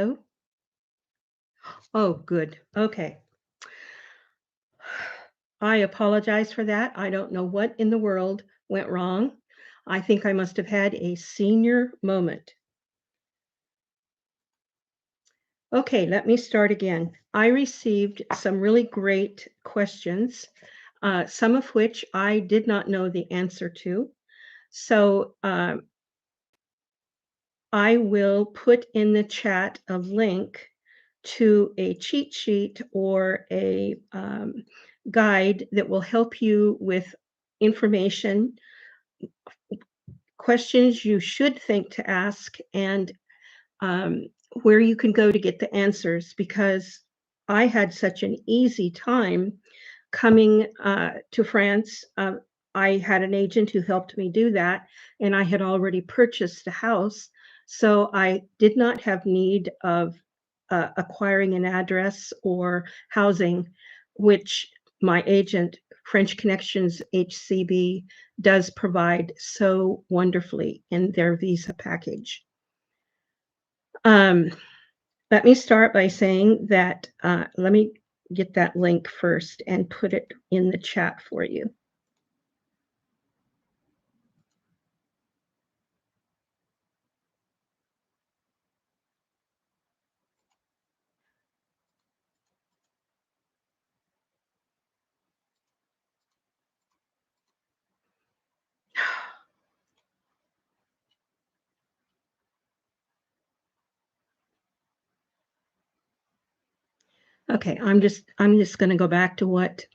Hello? Oh, good. Okay. I apologize for that. I don't know what in the world went wrong. I think I must have had a senior moment. Okay, let me start again. I received some really great questions, some of which I did not know the answer to. So I will put in the chat a link to a cheat sheet or a guide that will help you with information, questions you should think to ask, and um, where you can go to get the answers. Because I had such an easy time coming to France. I had an agent who helped me do that, and I had already purchased a house. So I did not have need of acquiring an address or housing, which my agent, French Connections HCB, does provide so wonderfully in their visa package. Um, Let me start by saying that, let me get that link first and put it in the chat for you. Okay, I'm just gonna go back to what,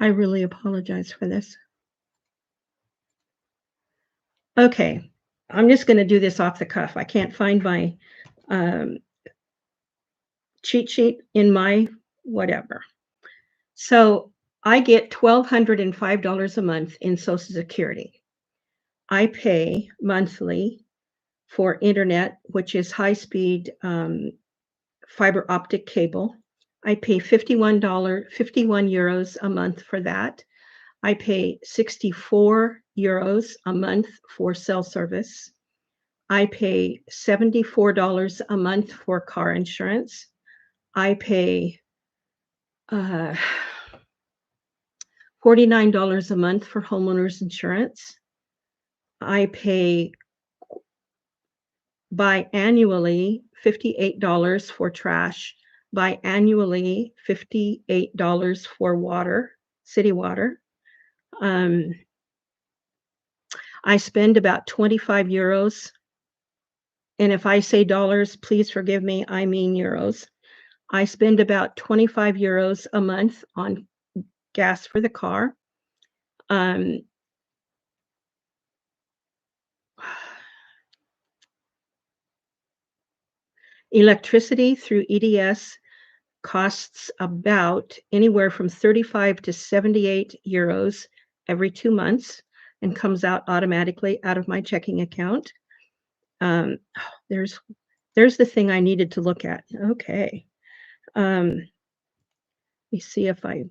I really apologize for this. Okay, I'm just gonna do this off the cuff. I can't find my, um, cheat sheet in my whatever. So, I get $1,205 a month in Social Security. I pay monthly for internet, which is high speed, fiber optic cable. I pay €51 a month for that. I pay 64 euros a month for cell service. I pay $74 a month for car insurance. I pay uh, $49 a month for homeowners insurance. I pay biannually $58 for trash, biannually $58 for water, city water. Um, I spend about 25 euros. And if I say dollars, please forgive me, I mean euros. I spend about 25 euros a month on gas for the car. Um, Electricity through EDS costs about anywhere from 35 to 78 euros every 2 months and comes out automatically out of my checking account. Um, there's there's the thing I needed to look at. Okay. Let me see if I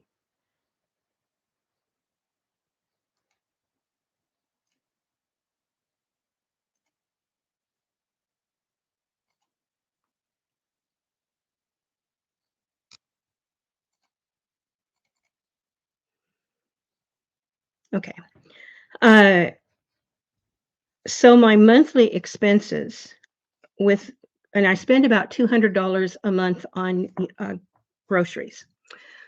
okay. Uh, so my monthly expenses with and I spend about $200 a month on groceries.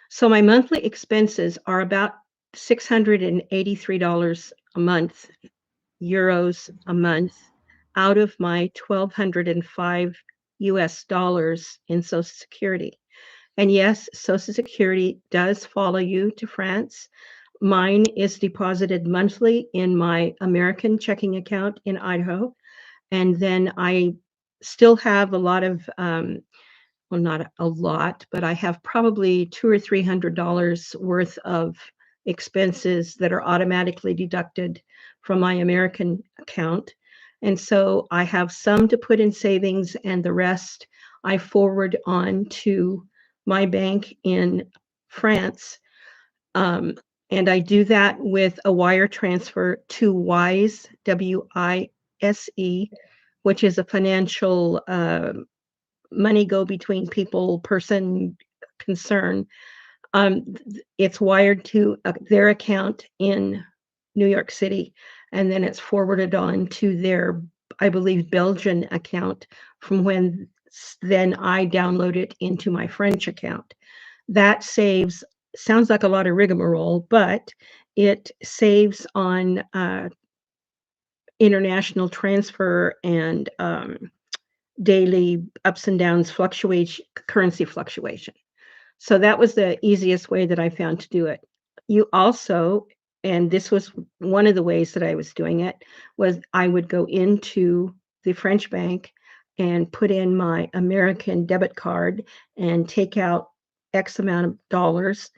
So my monthly expenses are about $683 a month, euros a month, out of my 1,205 US dollars in Social Security. And yes, Social Security does follow you to France. Mine is deposited monthly in my American checking account in Idaho. And then I still have a lot of, well, not a lot, but I have probably $200 or $300 worth of expenses that are automatically deducted from my American account. And so I have some to put in savings, and the rest I forward on to my bank in France. Um, and I do that with a wire transfer to WISE, WISE, which is a financial money go between people, person, concern. It's wired to their account in New York City, and then it's forwarded on to their, I believe, Belgian account from when then I download it into my French account. That saves, sounds like a lot of rigmarole, but it saves on international transfer and daily ups and downs, fluctuation, currency fluctuation. So that was the easiest way that I found to do it. You also, and this was one of the ways that I was doing it, was I would go into the French bank and put in my American debit card and take out X amount of dollars,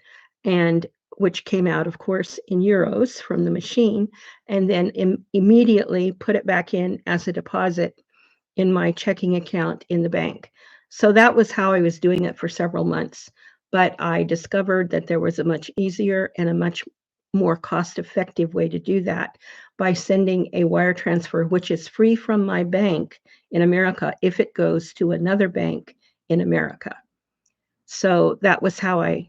and which came out, of course, in euros from the machine, and then immediately put it back in as a deposit in my checking account in the bank. So that was how I was doing it for several months. But I discovered that there was a much easier and a much more cost-effective way to do that by sending a wire transfer, which is free from my bank in America if it goes to another bank in America. So that was how I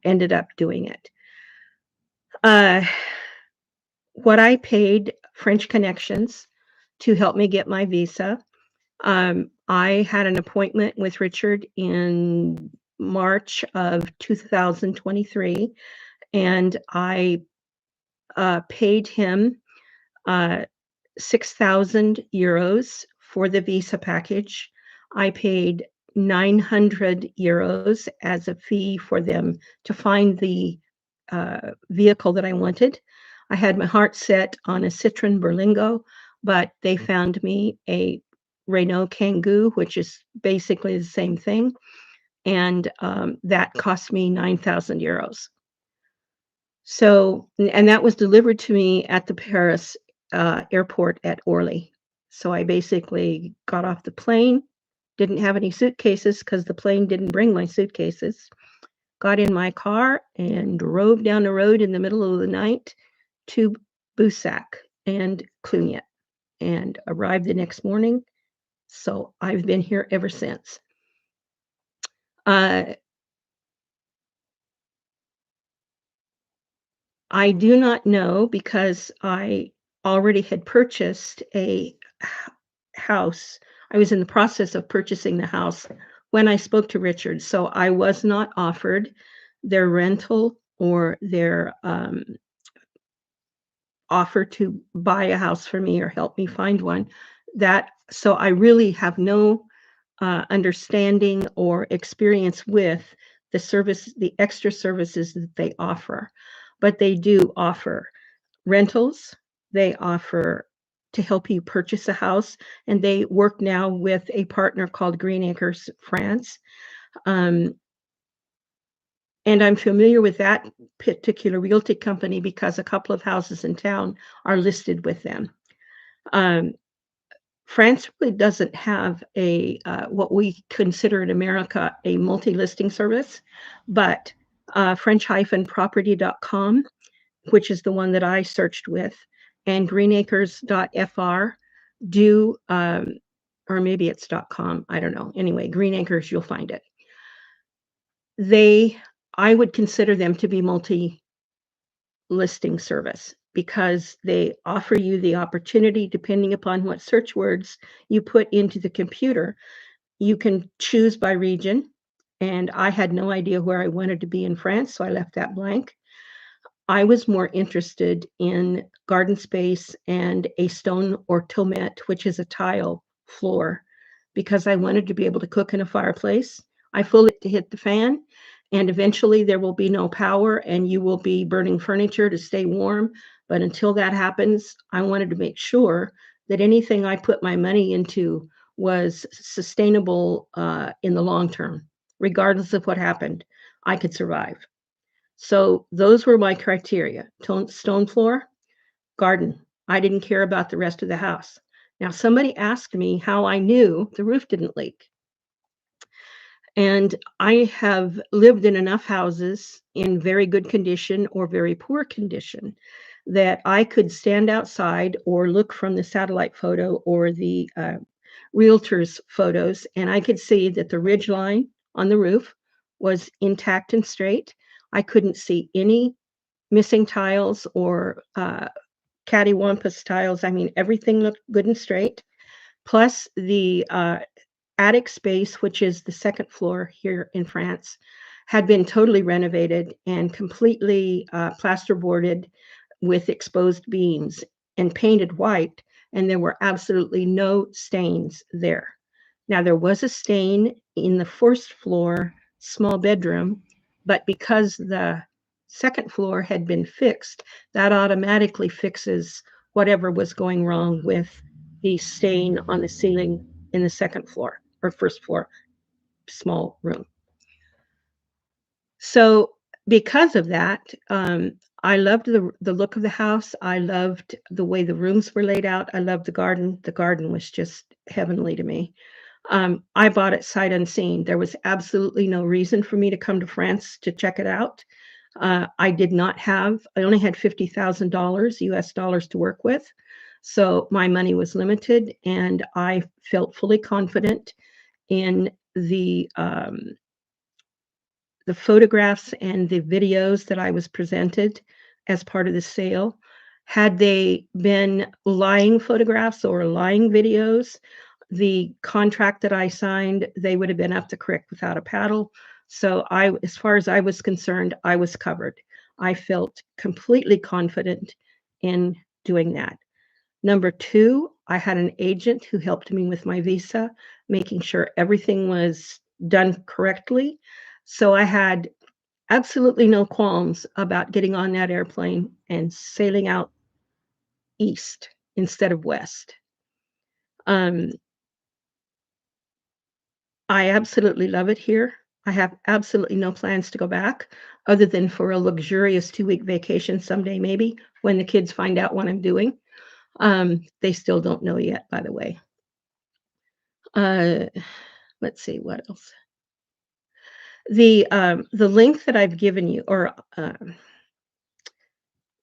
ended up doing it. What I paid French Connections to help me get my visa. I had an appointment with Richard in March of 2023, and I paid him 6,000 euros for the visa package. I paid 900 euros as a fee for them to find the vehicle that I wanted. I had my heart set on a Citroen Berlingo, but they found me a Renault Kangoo, which is basically the same thing, and that cost me 9,000 euros. So, and that was delivered to me at the Paris airport at Orly. So I basically got off the plane, didn't have any suitcases because the plane didn't bring my suitcases. Got in my car and drove down the road in the middle of the night to Boussac and Clugnet, and arrived the next morning. So I've been here ever since. I do not know because I already had purchased a house. I was in the process of purchasing the house when I spoke to Richard. So I was not offered their rental or their offer to buy a house for me or help me find one. So I really have no understanding or experience with the extra services that they offer. But they do offer rentals, they offer to help you purchase a house, and they work now with a partner called Green Acres France. Um, and I'm familiar with that particular realty company because a couple of houses in town are listed with them. Um, France really doesn't have a what we consider in America a multi-listing service, but French-property.com, which is the one that I searched with, and greenacres.fr do, or maybe it's .com, I don't know. Anyway, Green Acres, you'll find it. I would consider them to be multi-listing service because they offer you the opportunity, depending upon what search words you put into the computer. You can choose by region, and I had no idea where I wanted to be in France, so I left that blank. I was more interested in garden space and a stone ortomette, which is a tile floor, because I wanted to be able to cook in a fireplace. I fully hit the fan, and eventually there will be no power and you will be burning furniture to stay warm. But until that happens, I wanted to make sure that anything I put my money into was sustainable in the long term, regardless of what happened. I could survive. So those were my criteria. Stone floor, garden. I didn't care about the rest of the house. Now, somebody asked me how I knew the roof didn't leak. And I have lived in enough houses in very good condition or very poor condition that I could stand outside or look from the satellite photo or the realtor's photos, and I could see that the ridge line on the roof was intact and straight. I couldn't see any missing tiles or cattywampus tiles. I mean, everything looked good and straight. Plus, the attic space, which is the second floor here in France, had been totally renovated and completely plasterboarded with exposed beams and painted white, and there were absolutely no stains there. Now, there was a stain in the first floor small bedroom, but because the second floor had been fixed, that automatically fixes whatever was going wrong with the stain on the ceiling in the second floor or first floor small room. So because of that, I loved the look of the house. I loved the way the rooms were laid out. I loved the garden. The garden was just heavenly to me. I bought it sight unseen. There was absolutely no reason for me to come to France to check it out. I only had $50,000 US dollars to work with. So my money was limited, and I felt fully confident in the photographs and the videos that I was presented as part of the sale. Had they been lying photographs or lying videos, the contract that I signed, they would have been up the creek without a paddle. So as far as I was concerned, I was covered. I felt completely confident in doing that. Number two, I had an agent who helped me with my visa, making sure everything was done correctly. So I had absolutely no qualms about getting on that airplane and sailing out east instead of west. Um, I absolutely love it here. I have absolutely no plans to go back other than for a luxurious 2-week vacation someday, maybe when the kids find out what I'm doing. They still don't know yet, by the way. Uh, let's see what else. The link that I've given you, or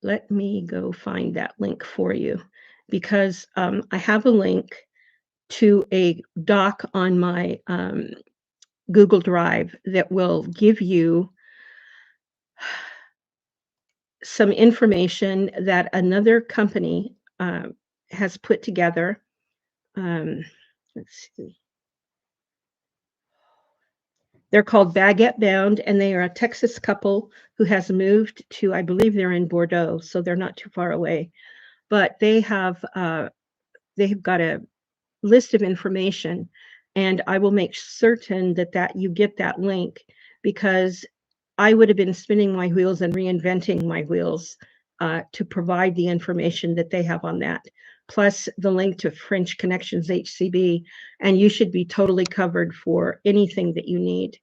let me go find that link for you, because I have a link to a doc on my Google Drive that will give you some information that another company has put together. Um, let's see. They're called Baguette Bound, and they are a Texas couple who has moved to, I believe they're in Bordeaux, so they're not too far away. But they've got a list of information, and I will make certain that you get that link, because I would have been spinning my wheels and reinventing my wheels to provide the information that they have on that, plus the link to French Connections HCB, and you should be totally covered for anything that you need.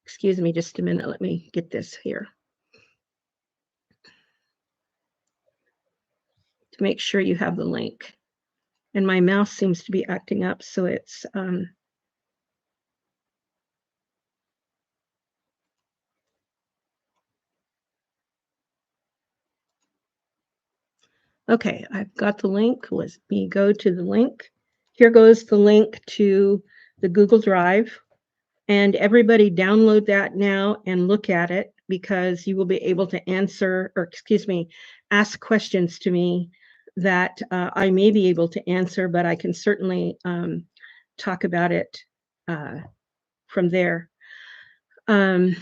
Excuse me just a minute. Let me get this here to make sure you have the link. And my mouse seems to be acting up, so it's okay, I've got the link. Let me go to the link. Here goes the link to the Google Drive. And everybody download that now and look at it, because you will be able to answer, or excuse me, ask questions to me that I may be able to answer, but I can certainly talk about it from there. Let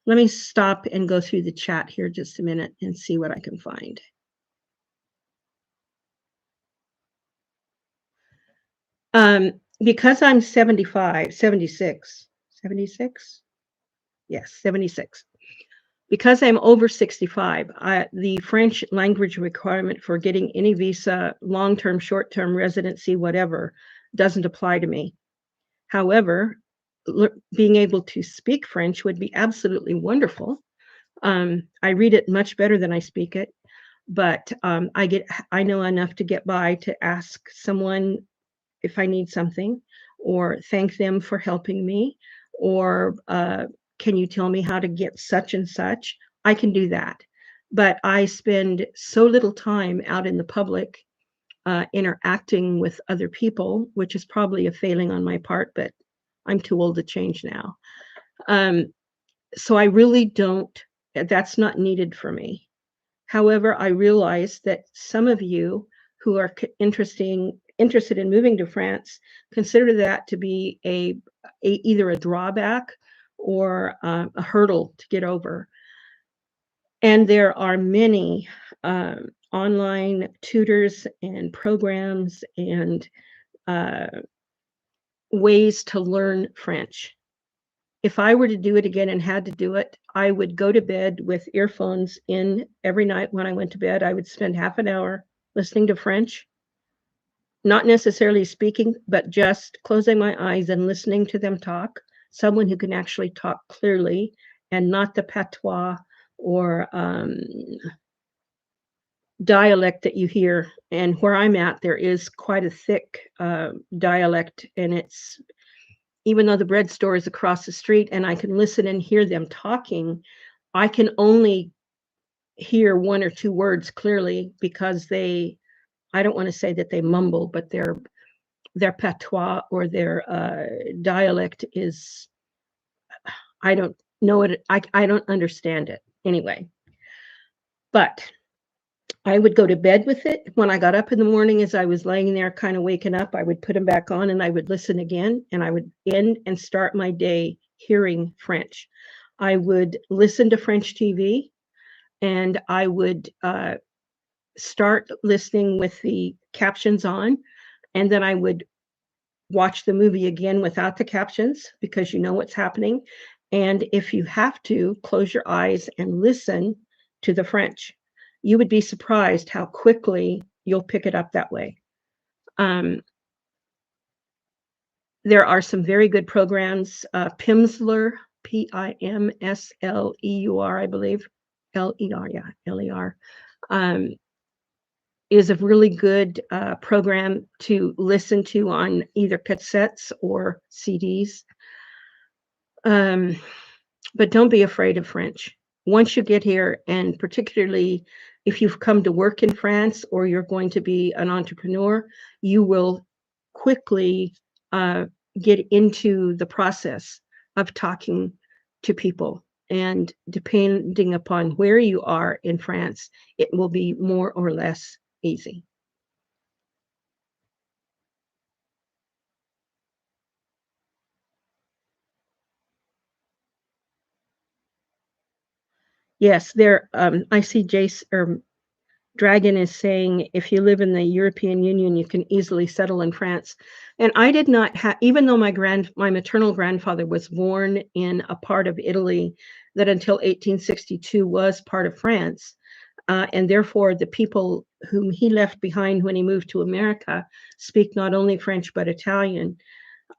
me stop and go through the chat here just a minute and see what I can find. Because I'm 76, 76? Yes, 76. Because I'm over 65, the French language requirement for getting any visa, long-term, short-term residency, whatever, doesn't apply to me. However, being able to speak French would be absolutely wonderful. I read it much better than I speak it, but I know enough to get by to ask someone if I need something, or thank them for helping me, or can you tell me how to get such and such? I can do that. But I spend so little time out in the public interacting with other people, which is probably a failing on my part, but I'm too old to change now. Um, so I really don't, that's not needed for me. However, I realize that some of you who are interested in moving to France consider that to be either a drawback or a hurdle to get over. And there are many online tutors and programs and uh, ways to learn French. If I were to do it again and had to do it, I would go to bed with earphones in every night. When I went to bed, I would spend half an hour listening to French, not necessarily speaking, but just closing my eyes and listening to them talk. Someone who can actually talk clearly and not the patois or dialect that you hear. And where I'm at, there is quite a thick dialect, and it's, even though the bread store is across the street and I can listen and hear them talking, I can only hear one or two words clearly because I don't want to say that they mumble, but their patois or their dialect is, I don't know it. I don't understand it anyway. But I would go to bed with it. When I got up in the morning, as I was laying there kind of waking up, I would put them back on and I would listen again, and I would end and start my day hearing French. I would listen to French TV, and I would start listening with the captions on, and then I would watch the movie again without the captions because you know what's happening. And if you have to, close your eyes and listen to the French. You would be surprised how quickly you'll pick it up that way. Um, there are some very good programs. Pimsleur, Pimsleur, I believe. Ler, yeah, Ler. Um, is a really good program to listen to on either cassettes or CDs. But don't be afraid of French. Once you get here, and particularly if you've come to work in France or you're going to be an entrepreneur, you will quickly uh, get into the process of talking to people. And depending upon where you are in France, it will be more or less easy. Yes, I see Jace or Dragon is saying if you live in the European Union, you can easily settle in France. And I did not have, even though my maternal grandfather was born in a part of Italy that until 1862 was part of France, and therefore the people whom he left behind when he moved to America speak not only French but Italian.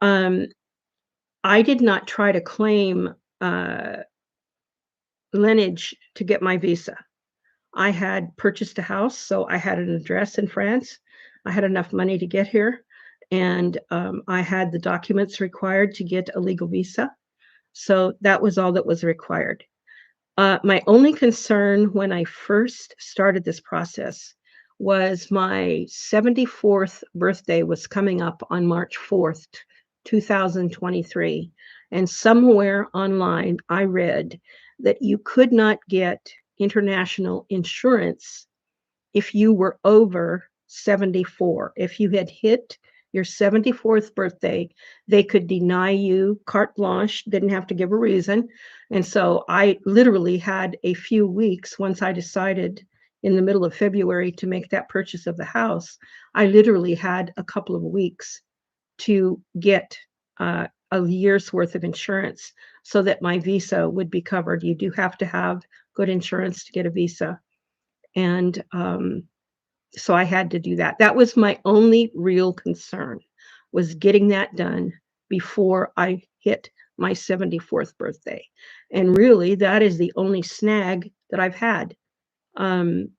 Um, I did not try to claim lineage to get my visa. I had purchased a house, so I had an address in France. I had enough money to get here, and I had the documents required to get a legal visa. So that was all that was required. My only concern when I first started this process was my 74th birthday was coming up on March 4th, 2023. And somewhere online, I read that you could not get international insurance if you were over 74. If you had hit your 74th birthday, they could deny you carte blanche, didn't have to give a reason. And so I literally had a few weeks once I decided in the middle of February to make that purchase of the house. I literally had a couple of weeks to get a year's worth of insurance so that my visa would be covered. You do have to have good insurance to get a visa. And so I had to do that. That was my only real concern, was getting that done before I hit my 74th birthday. And really, that is the only snag that I've had. Um,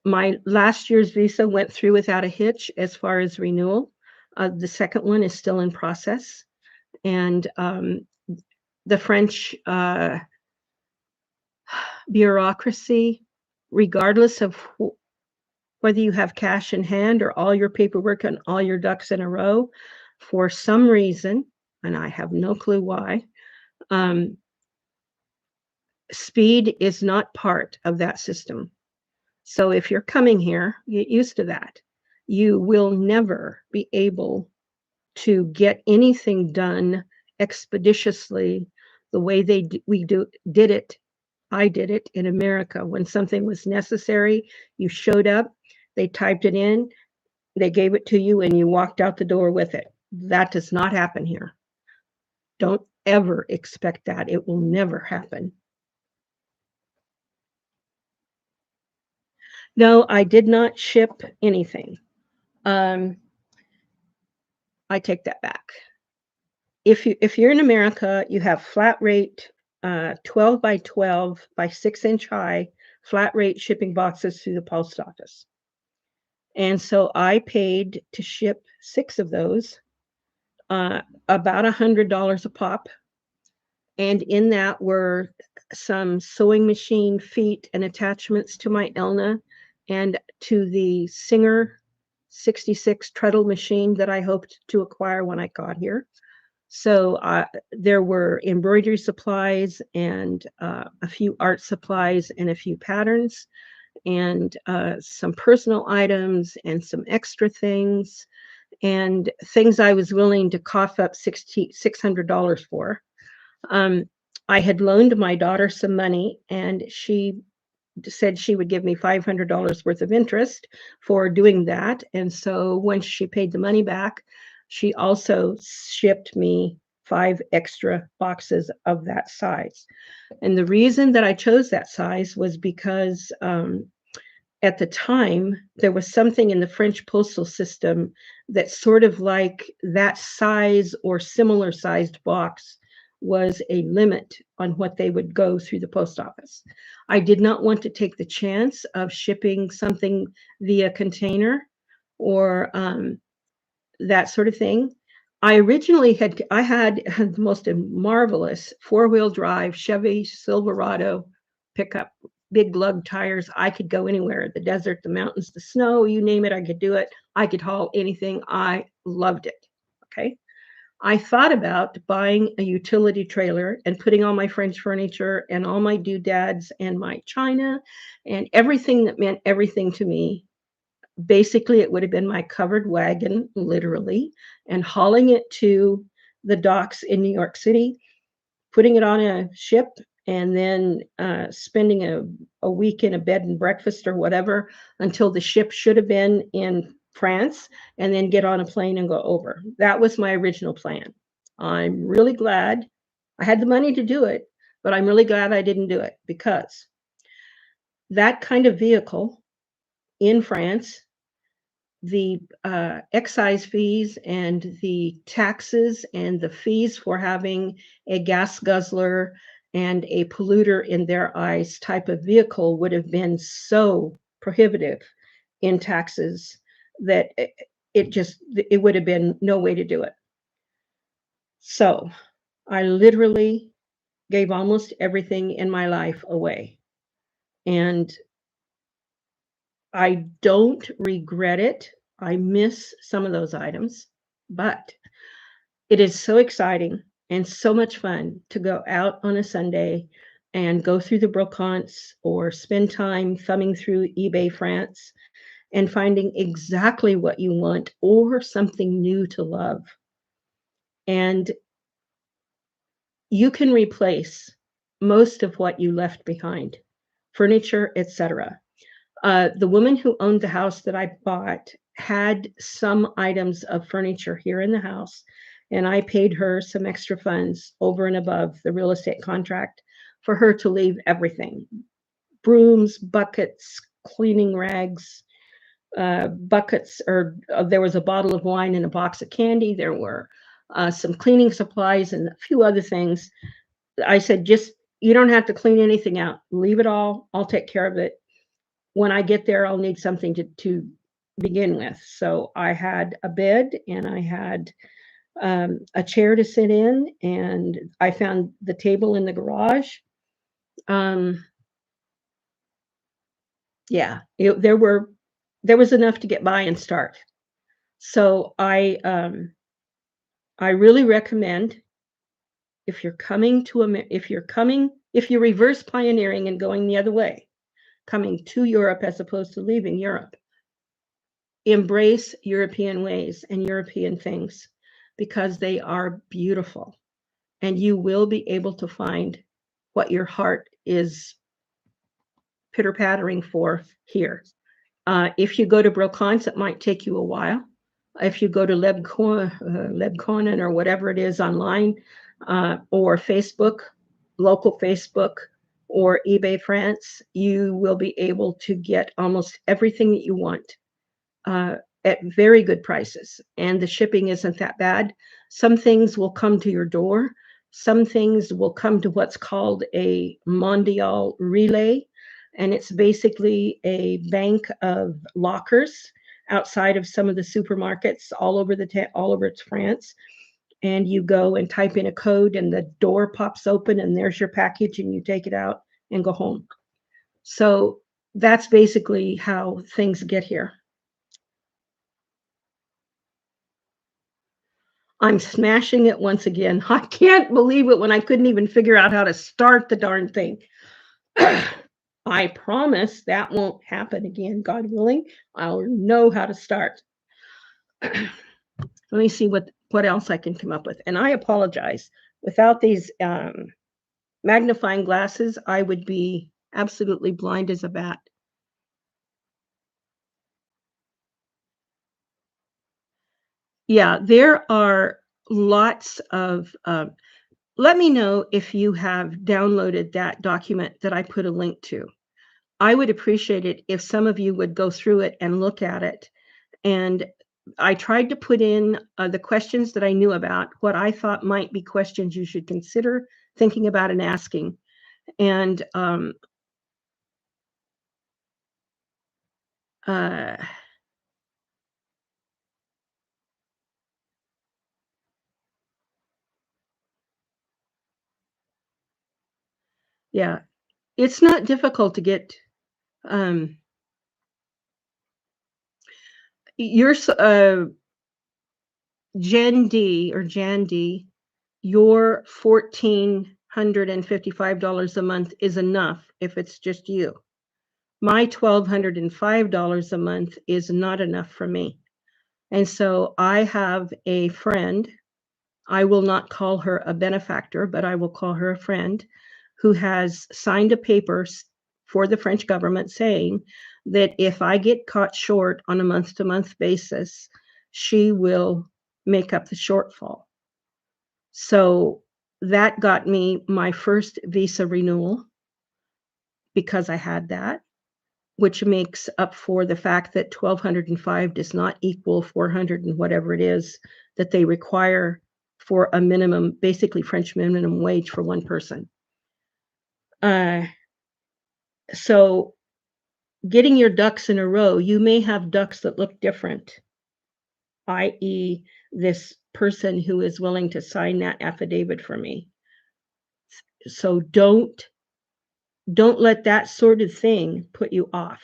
my last year's visa went through without a hitch as far as renewal. The second one is still in process. And the French bureaucracy, regardless of whether you have cash in hand or all your paperwork and all your ducks in a row, for some reason, and I have no clue why, um, speed is not part of that system. So if you're coming here, get used to that. You will never be able to get anything done expeditiously the way did it. I did it in America. When something was necessary, you showed up, they typed it in, they gave it to you, and you walked out the door with it. That does not happen here. Don't ever expect that. It will never happen. No, I did not ship anything. Um, I take that back. If you're in America, you have flat rate 12 by 12 by 6-inch high flat rate shipping boxes through the post office. And so I paid to ship 6 of those, about $100 a pop. And in that were some sewing machine feet and attachments to my Elna and to the Singer 66 treadle machine that I hoped to acquire when I got here. So there were embroidery supplies and a few art supplies and a few patterns and some personal items and some extra things and things I was willing to cough up $600 for. Um, I had loaned my daughter some money, and she said she would give me $500 worth of interest for doing that. And so when she paid the money back, she also shipped me 5 extra boxes of that size. And the reason that I chose that size was because at the time, there was something in the French postal system that sort of like that size or similar sized box was a limit on what they would go through the post office. I did not want to take the chance of shipping something via container or that sort of thing. I had the most marvelous 4-wheel drive Chevy Silverado pickup, big lug tires. I could go anywhere, the desert, the mountains, the snow, you name it, I could do it. I could haul anything. I loved it. Okay. I thought about buying a utility trailer and putting all my French furniture and all my doodads and my china and everything that meant everything to me. Basically, it would have been my covered wagon, literally, and hauling it to the docks in New York City, putting it on a ship, and then spending a week in a bed and breakfast or whatever until the ship should have been in France, and then get on a plane and go over. That was my original plan. I'm really glad I had the money to do it, but I'm really glad I didn't do it because that kind of vehicle in France, the excise fees and the taxes and the fees for having a gas guzzler and a polluter in their eyes type of vehicle would have been so prohibitive in taxes that it would have been no way to do it. So I literally gave almost everything in my life away. And I don't regret it. I miss some of those items, but it is so exciting and so much fun to go out on a Sunday and go through the brocantes or spend time thumbing through eBay France and finding exactly what you want or something new to love. And you can replace most of what you left behind, furniture, etc. The woman who owned the house that I bought had some items of furniture here in the house, and I paid her some extra funds over and above the real estate contract for her to leave everything: brooms, buckets, cleaning rags, buckets, or there was a bottle of wine and a box of candy. There were some cleaning supplies and a few other things. I said, just, you don't have to clean anything out. Leave it all. I'll take care of it. When I get there, I'll need something to begin with. So I had a bed and I had a chair to sit in, and I found the table in the garage. Um, yeah, there was enough to get by and start. So I really recommend, if you're coming to if you're reverse pioneering and going the other way, coming to Europe as opposed to leaving Europe, embrace European ways and European things, because they are beautiful, and you will be able to find what your heart is pitter pattering for here. If you go to Brokans, it might take you a while. If you go to Lebkonen or whatever it is online, or Facebook, local Facebook, or eBay France, you will be able to get almost everything that you want uh, at very good prices. And the shipping isn't that bad. Some things will come to your door. Some things will come to what's called a mondial relay. And it's basically a bank of lockers outside of some of the supermarkets all over France. And you go and type in a code, and the door pops open, and there's your package, and you take it out and go home. So that's basically how things get here. I'm smashing it once again. I can't believe it when I couldn't even figure out how to start the darn thing. I promise that won't happen again, God willing. I'll know how to start. Let me see what else I can come up with. And I apologize. Without these magnifying glasses, I would be absolutely blind as a bat. Yeah, there are lots of let me know if you have downloaded that document that I put a link to. I would appreciate it if some of you would go through it and look at it. And I tried to put in the questions that I knew about, what I thought might be questions you should consider thinking about and asking. And uh, yeah, it's not difficult to get your Gen D or Jan D, your $1,455 a month is enough if it's just you. My $1,205 a month is not enough for me. And so I have a friend, I will not call her a benefactor, but I will call her a friend, who has signed a paper for the French government saying that if I get caught short on a month-to-month basis, she will make up the shortfall. So that got me my first visa renewal because I had that, which makes up for the fact that 1,205 does not equal 400 and whatever it is that they require for a minimum, basically French minimum wage for one person. So getting your ducks in a row, you may have ducks that look different, i.e. this person who is willing to sign that affidavit for me. So don't let that sort of thing put you off.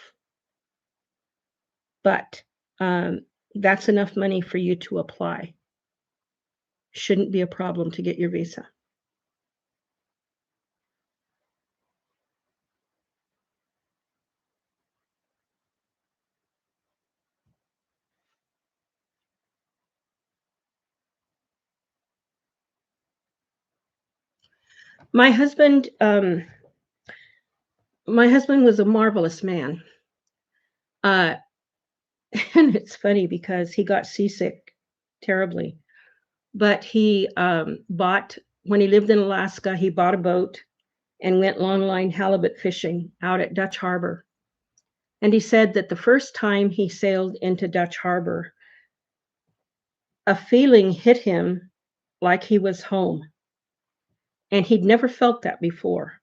But that's enough money for you to apply. Shouldn't be a problem to get your visa. My husband was a marvelous man. And it's funny because he got seasick terribly. But he bought, when he lived in Alaska, he bought a boat and went longline halibut fishing out at Dutch Harbor. And he said that the first time he sailed into Dutch Harbor, a feeling hit him like he was home. And he'd never felt that before.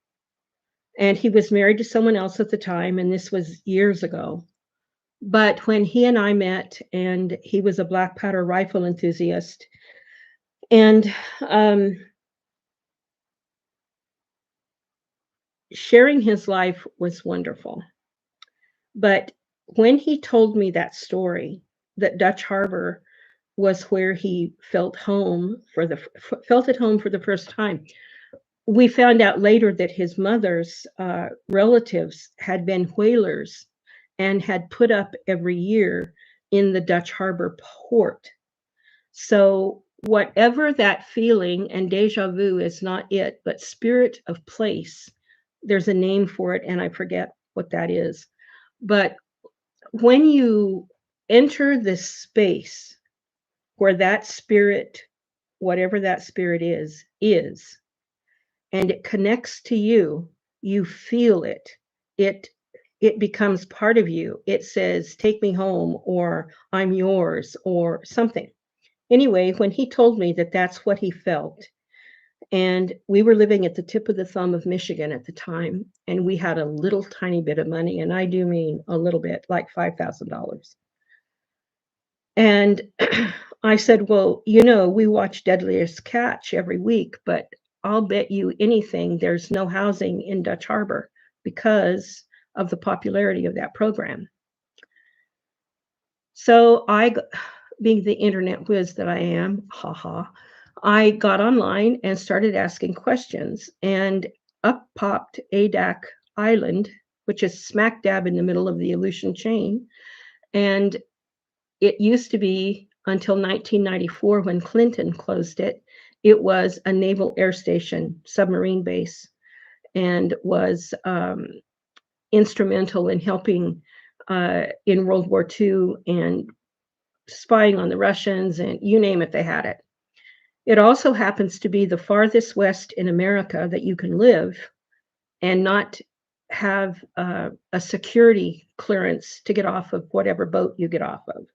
And he was married to someone else at the time, and this was years ago. But when he and I met, and he was a black powder rifle enthusiast, and sharing his life was wonderful. But when he told me that story, that Dutch Harbor was where he felt at home for the first time. We found out later that his mother's relatives had been whalers and had put up every year in the Dutch Harbor port. So whatever that feeling, and deja vu is not it, but spirit of place, there's a name for it, and I forget what that is. But when you enter this space where that spirit, whatever that spirit is, and it connects to you, you feel it. It it becomes part of you. It says, "Take me home," or "I'm yours," or something. Anyway, when he told me that that's what he felt, and we were living at the tip of the thumb of Michigan at the time, and we had a little tiny bit of money, and I do mean a little bit, like $5,000. And I said, "Well, we watch Deadliest Catch every week, but I'll bet you anything there's no housing in Dutch Harbor because of the popularity of that program." So being the internet whiz that I am, haha, I got online and started asking questions, and up popped Adak Island, which is smack dab in the middle of the Aleutian chain. And it used to be, until 1994, when Clinton closed it, it was a naval air station, submarine base, and was instrumental in helping in World War II and spying on the Russians, and you name it, they had it. It also happens to be the farthest west in America that you can live and not have a security clearance to get off of whatever boat you get off of.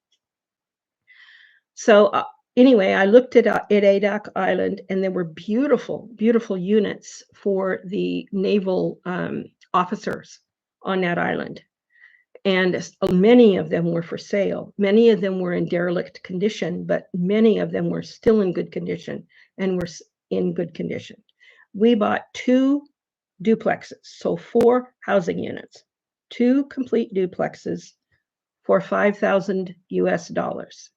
So anyway, I looked at Adak Island, and there were beautiful, beautiful units for the naval officers on that island. And many of them were for sale. Many of them were in derelict condition, but many of them were still in good condition and were in good condition. We bought 2 duplexes, so 4 housing units, 2 complete duplexes for $5,000 US.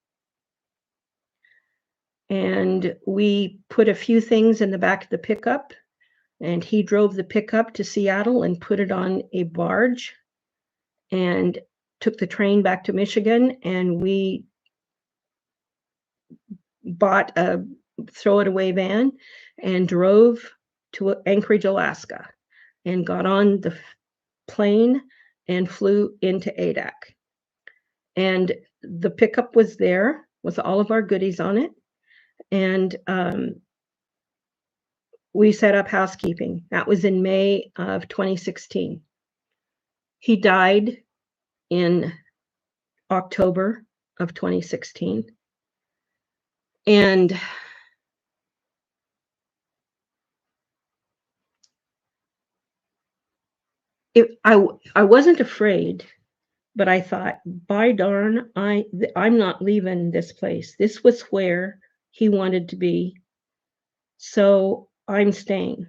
And we put a few things in the back of the pickup, and he drove the pickup to Seattle and put it on a barge and took the train back to Michigan, and we bought a throw-it-away van and drove to Anchorage, Alaska, and got on the plane and flew into Adak. And the pickup was there with all of our goodies on it, and we set up housekeeping. That was in May of 2016. He died in October of 2016. And I wasn't afraid, but I thought, by darn, I'm not leaving this place. This was where he wanted to be, so I'm staying.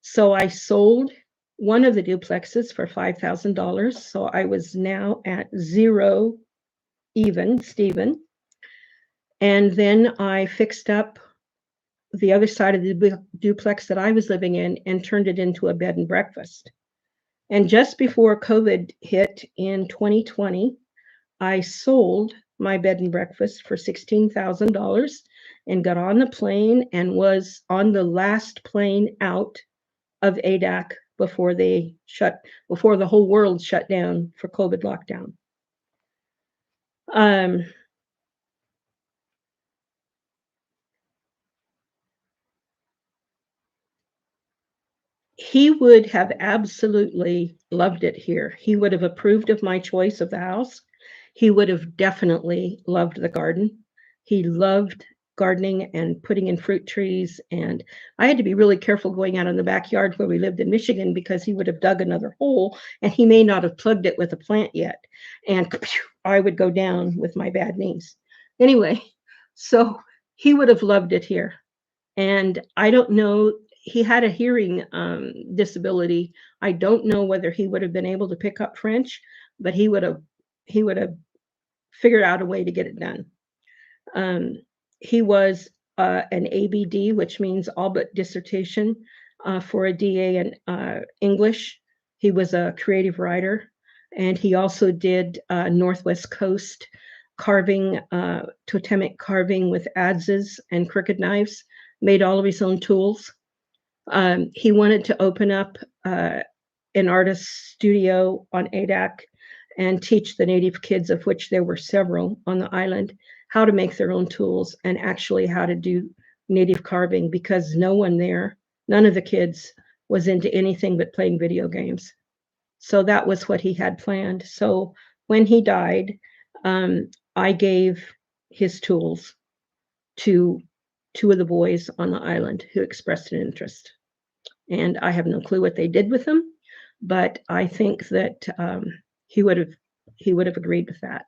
So I sold one of the duplexes for $5,000. So I was now at zero even, Stephen. And then I fixed up the other side of the duplex that I was living in and turned it into a bed and breakfast. And just before COVID hit in 2020, I sold my bed and breakfast for $16,000 and got on the plane and was on the last plane out of Adak before the whole world shut down for COVID lockdown. He would have absolutely loved it here. He would have approved of my choice of the house. He would have definitely loved the garden. He loved gardening and putting in fruit trees, and I had to be really careful going out in the backyard where we lived in Michigan because he would have dug another hole and he may not have plugged it with a plant yet, and I would go down with my bad knees. Anyway, so he would have loved it here. And I don't know, he had a hearing disability. I don't know whether he would have been able to pick up French, but he would have figured out a way to get it done. Um, he was an ABD, which means all but dissertation, for a DA in English. He was a creative writer, and he also did Northwest Coast carving, totemic carving with adzes and crooked knives, made all of his own tools. He wanted to open up an artist studio on Adak and teach the native kids, of which there were several on the island, how to make their own tools and actually how to do native carving, because no one there, none of the kids was into anything but playing video games. So that was what he had planned. So when he died, I gave his tools to two of the boys on the island who expressed an interest. And I have no clue what they did with them, but I think that he would have he would have agreed with that.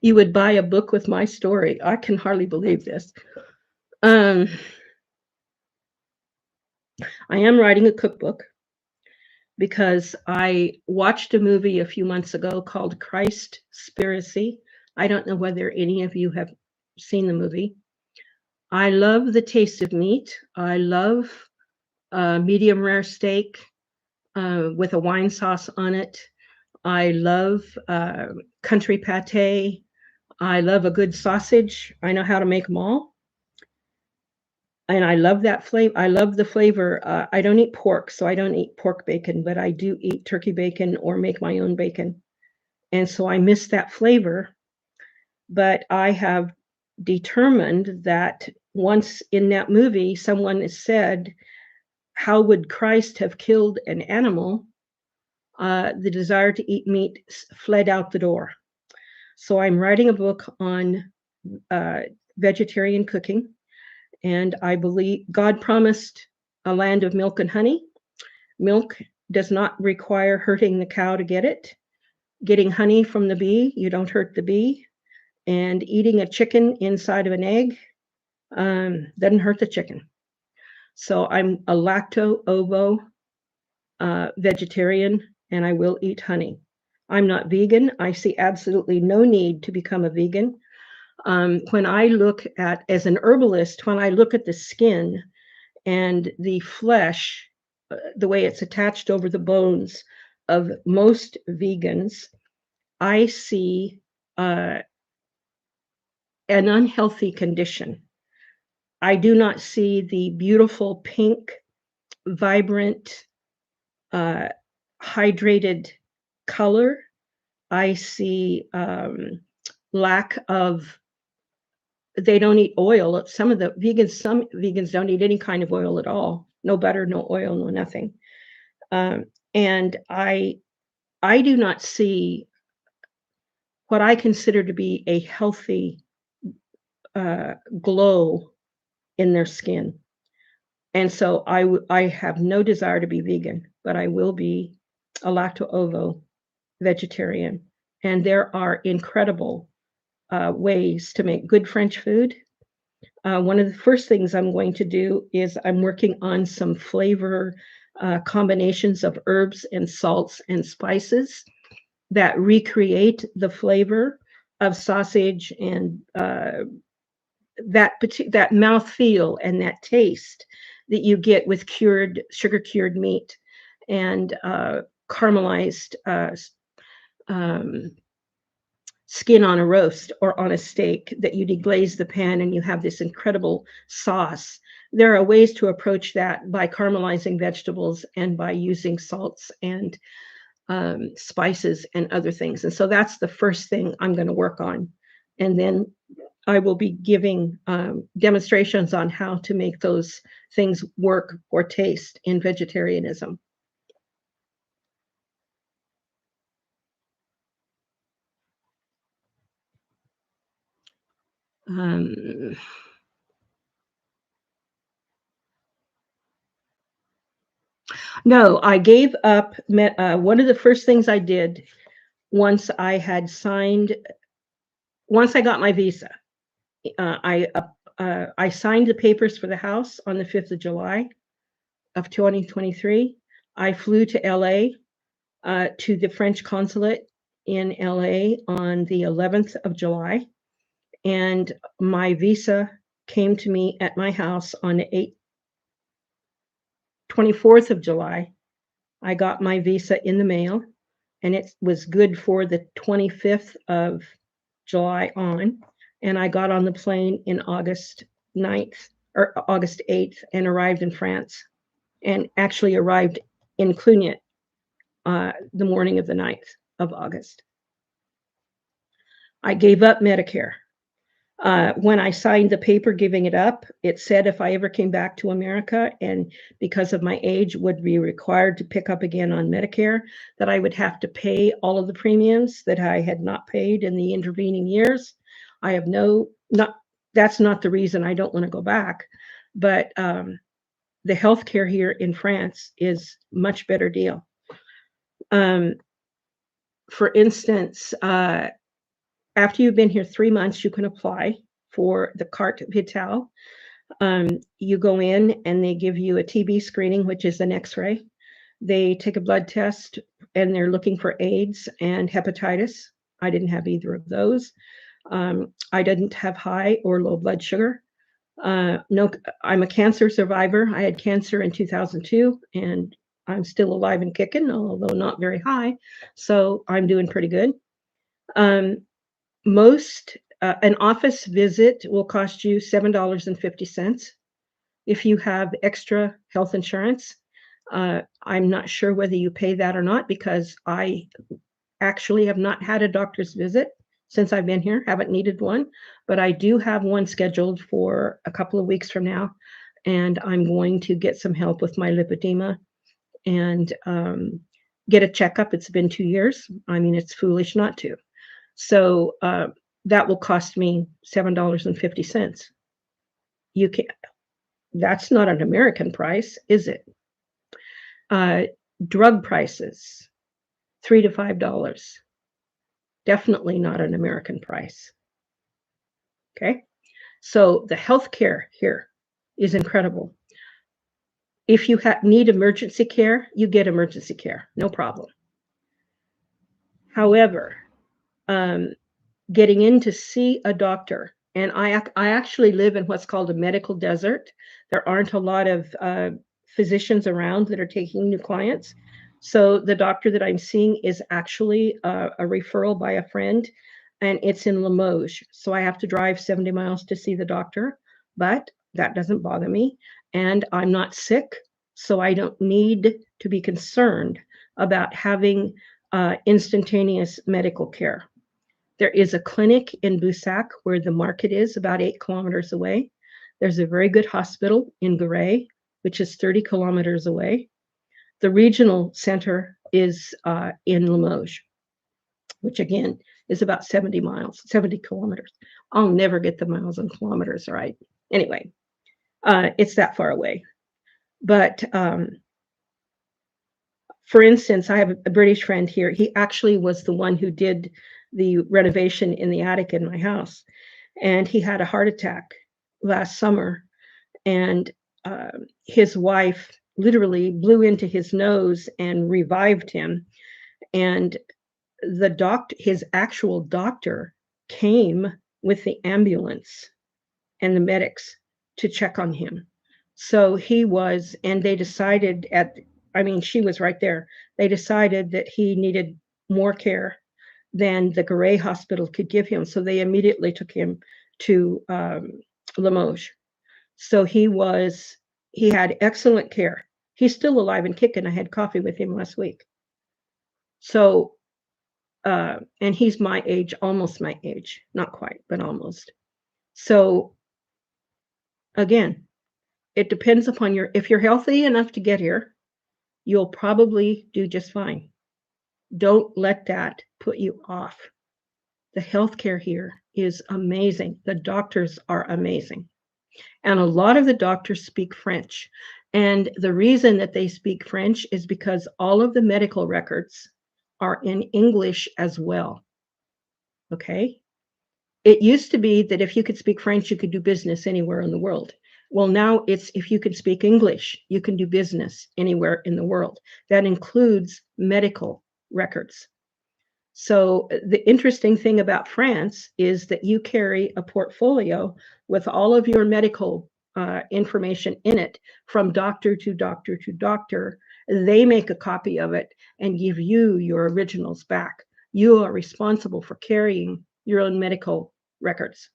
You would buy a book with my story. I can hardly believe this. Um, I am writing a cookbook because I watched a movie a few months ago called Christspiracy. I don't know whether any of you have seen the movie. I love the taste of meat. I love medium rare steak with a wine sauce on it. I love country pate. I love a good sausage. I know how to make them all. And I love that flavor. I love the flavor. I don't eat pork, so I don't eat pork bacon, but I do eat turkey bacon or make my own bacon. And so I miss that flavor. But I have determined that once in that movie, someone has said, how would Christ have killed an animal? The desire to eat meat fled out the door. So I'm writing a book on vegetarian cooking. And I believe God promised a land of milk and honey. Milk does not require hurting the cow to get it. Getting honey from the bee, you don't hurt the bee. And eating a chicken inside of an egg doesn't hurt the chicken. So I'm a lacto-ovo vegetarian, and I will eat honey. I'm not vegan. I see absolutely no need to become a vegan. When I look at, as an herbalist, when I look at the skin and the flesh, the way it's attached over the bones of most vegans, I see an unhealthy condition. I do not see the beautiful pink, vibrant, hydrated color. I see lack of, they don't eat oil. Some vegans don't eat any kind of oil at all. No butter, no oil, no nothing. And I do not see what I consider to be a healthy glow in their skin. And so I have no desire to be vegan, but I will be a lacto-ovo vegetarian. And there are incredible ways to make good French food. One of the first things I'm going to do is I'm working on some flavor combinations of herbs and salts and spices that recreate the flavor of sausage and that mouth feel and that taste that you get with sugar cured meat and caramelized um, skin on a roast or on a steak, that you deglaze the pan and you have this incredible sauce. There are ways to approach that by caramelizing vegetables and by using salts and spices and other things. And so that's the first thing I'm going to work on. And then I will be giving demonstrations on how to make those things work or taste in vegetarianism. Um, no, I gave up. One of the first things I did once I had signed, once I got my visa, I signed the papers for the house on the 5th of July of 2023. I flew to LA to the French consulate in LA on the 11th of July, and my visa came to me at my house on the 24th of July. I got my visa in the mail, and it was good for the 25th of July on, and I got on the plane in August 9th or August 8th and arrived in France, and actually arrived in Clugnet the morning of the 9th of August. I gave up Medicare. When I signed the paper giving it up, it said if I ever came back to America and because of my age would be required to pick up again on Medicare, that I would have to pay all of the premiums that I had not paid in the intervening years. I have that's not the reason I don't want to go back, but the healthcare here in France is much better deal. For instance, after you've been here 3 months, you can apply for the carte vitale. You go in and they give you a TB screening, which is an X-ray. They take a blood test and they're looking for AIDS and hepatitis. I didn't have either of those. I didn't have high or low blood sugar. No, I'm a cancer survivor. I had cancer in 2002 and I'm still alive and kicking, although not very high. So I'm doing pretty good. An office visit will cost you $7.50 if you have extra health insurance. I'm not sure whether you pay that or not because I actually have not had a doctor's visit since I've been here, haven't needed one, but I do have one scheduled for a couple of weeks from now, and I'm going to get some help with my lipedema and get a checkup. It's been 2 years. I mean, it's foolish not to. So that will cost me $7.50. You can That's not an American price, is it? Drug prices, $3 to $5. Definitely not an American price. Okay, so the healthcare here is incredible. If you need emergency care, you get emergency care, no problem. However, getting in to see a doctor, and I actually live in what's called a medical desert. There aren't a lot of physicians around that are taking new clients. So the doctor that I'm seeing is actually a referral by a friend, and it's in Limoges. So I have to drive 70 miles to see the doctor, but that doesn't bother me. And I'm not sick, so I don't need to be concerned about having instantaneous medical care. There is a clinic in Boussac where the market is about 8 kilometers away. There's a very good hospital in Garay, which is 30 kilometers away. The regional center is in Limoges, which again is about 70 kilometers. I'll never get the miles and kilometers right. Anyway, it's that far away. But for instance, I have a British friend here. He actually was the one who did the renovation in the attic in my house. And he had a heart attack last summer. And his wife literally blew into his nose and revived him. And his actual doctor came with the ambulance and the medics to check on him. So they decided she was right there. They decided that he needed more care than the Garay hospital could give him. So they immediately took him to Limoges. So he had excellent care. He's still alive and kicking. I had coffee with him last week. So, and he's my age, almost my age, not quite, but almost. So again, it depends upon your if you're healthy enough to get here, you'll probably do just fine. Don't let that put you off. The healthcare here is amazing. The doctors are amazing. And a lot of the doctors speak French. And the reason that they speak French is because all of the medical records are in English as well. Okay. It used to be that if you could speak French, you could do business anywhere in the world. Well, now it's if you can speak English, you can do business anywhere in the world. That includes medical records. So the interesting thing about France is that you carry a portfolio with all of your medical information in it from doctor to doctor to doctor. They make a copy of it and give you your originals back. You are responsible for carrying your own medical records.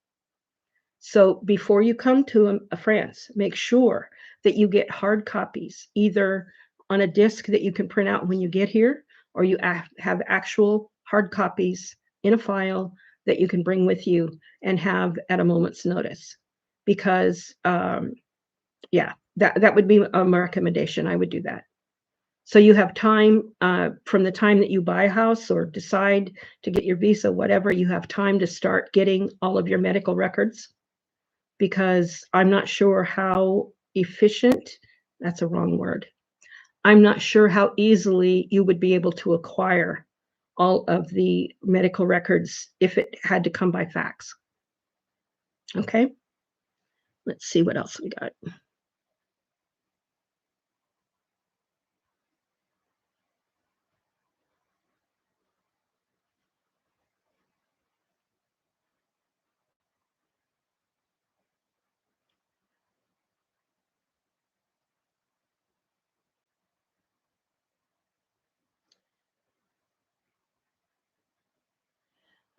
So before you come to France, make sure that you get hard copies, either on a disc that you can print out when you get here, or you have actual hard copies in a file that you can bring with you and have at a moment's notice. Because, yeah, that would be my recommendation. I would do that. So you have time from the time that you buy a house or decide to get your visa, whatever, you have time to start getting all of your medical records because I'm not sure how efficient, that's a wrong word. I'm not sure how easily you would be able to acquire all of the medical records if it had to come by fax. Okay, let's see what else we got.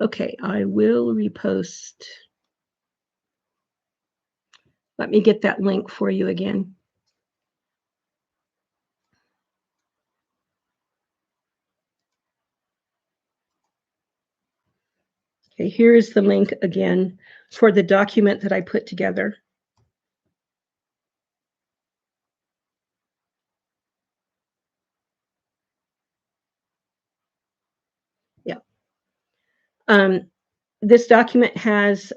Okay, I will repost. Let me get that link for you again. Okay, here's the link again for the document that I put together. Yeah. This document has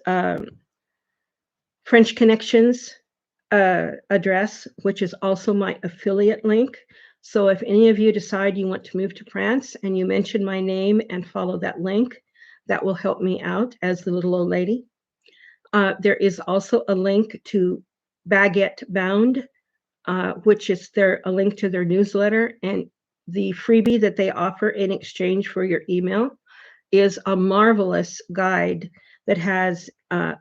French Connections address, which is also my affiliate link. So if any of you decide you want to move to France and you mention my name and follow that link, that will help me out as the little old lady. There is also a link to Baguette Bound, which is a link to their newsletter, and the freebie that they offer in exchange for your email is a marvelous guide that has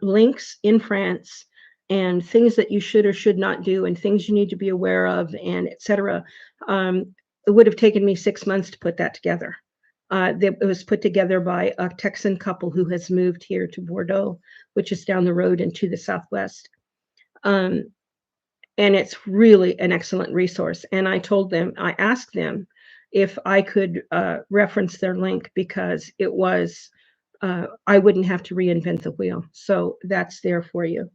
links in France and things that you should or should not do and things you need to be aware of and etc. It would have taken me 6 months to put that together. It was put together by a Texan couple who has moved here to Bordeaux, which is down the road and to the southwest. Um, and it's really an excellent resource. And I asked them if I could reference their link because I wouldn't have to reinvent the wheel. So that's there for you.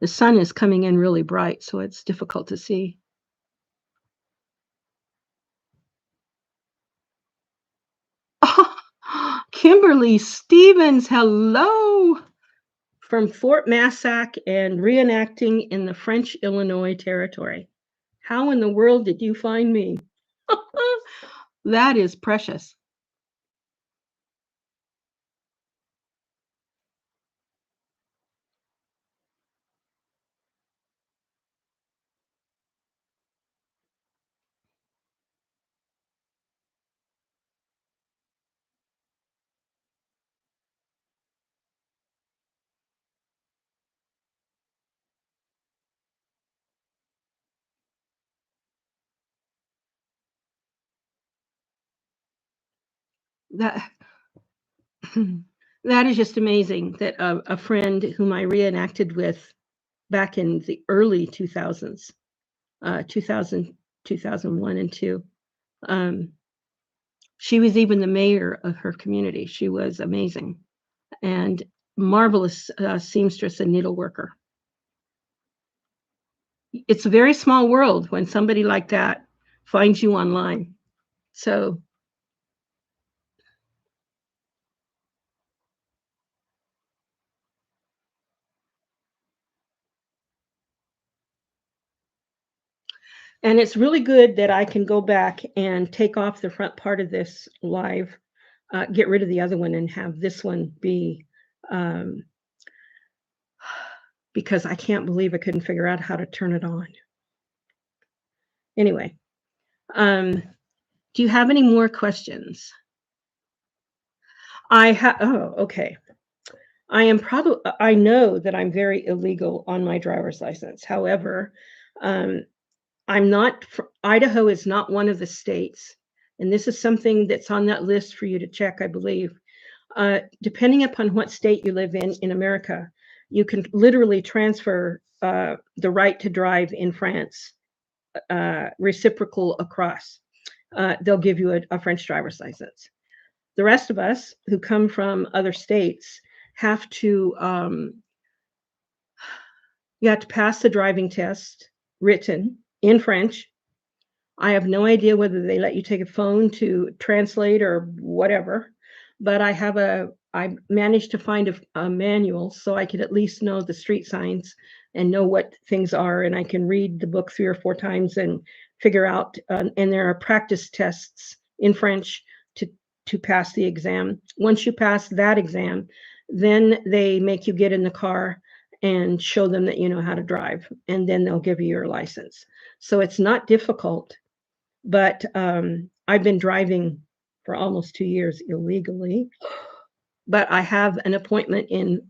The sun is coming in really bright, so it's difficult to see. Kimberly Stevens, hello from Fort Massac and reenacting in the French Illinois territory. How in the world did you find me? That is precious. That that is just amazing that a friend whom I reenacted with back in the early 2000s, 2000, 2001 and 2. Um, she was even the mayor of her community. She was amazing and marvelous seamstress and needleworker. It's a very small world when somebody like that finds you online. So, and it's really good that I can go back and take off the front part of this live, get rid of the other one and have this one be, um, because I can't believe I couldn't figure out how to turn it on. Anyway, um, do you have any more questions? Okay. I know that I'm very illegal on my driver's license. However, um, I'm not, Idaho is not one of the states, and this is something that's on that list for you to check, I believe. Depending upon what state you live in America, you can literally transfer the right to drive in France, reciprocal across. They'll give you a French driver's license. The rest of us who come from other states have to you have to pass the driving test written in French. I have no idea whether they let you take a phone to translate or whatever, but I managed to find a manual so I could at least know the street signs and know what things are, and I can read the book 3 or 4 times and figure out. And there are practice tests in French to to pass the exam. Once you pass that exam, then they make you get in the car and show them that you know how to drive, and then they'll give you your license. So it's not difficult, but I've been driving for almost 2 years illegally. But I have an appointment in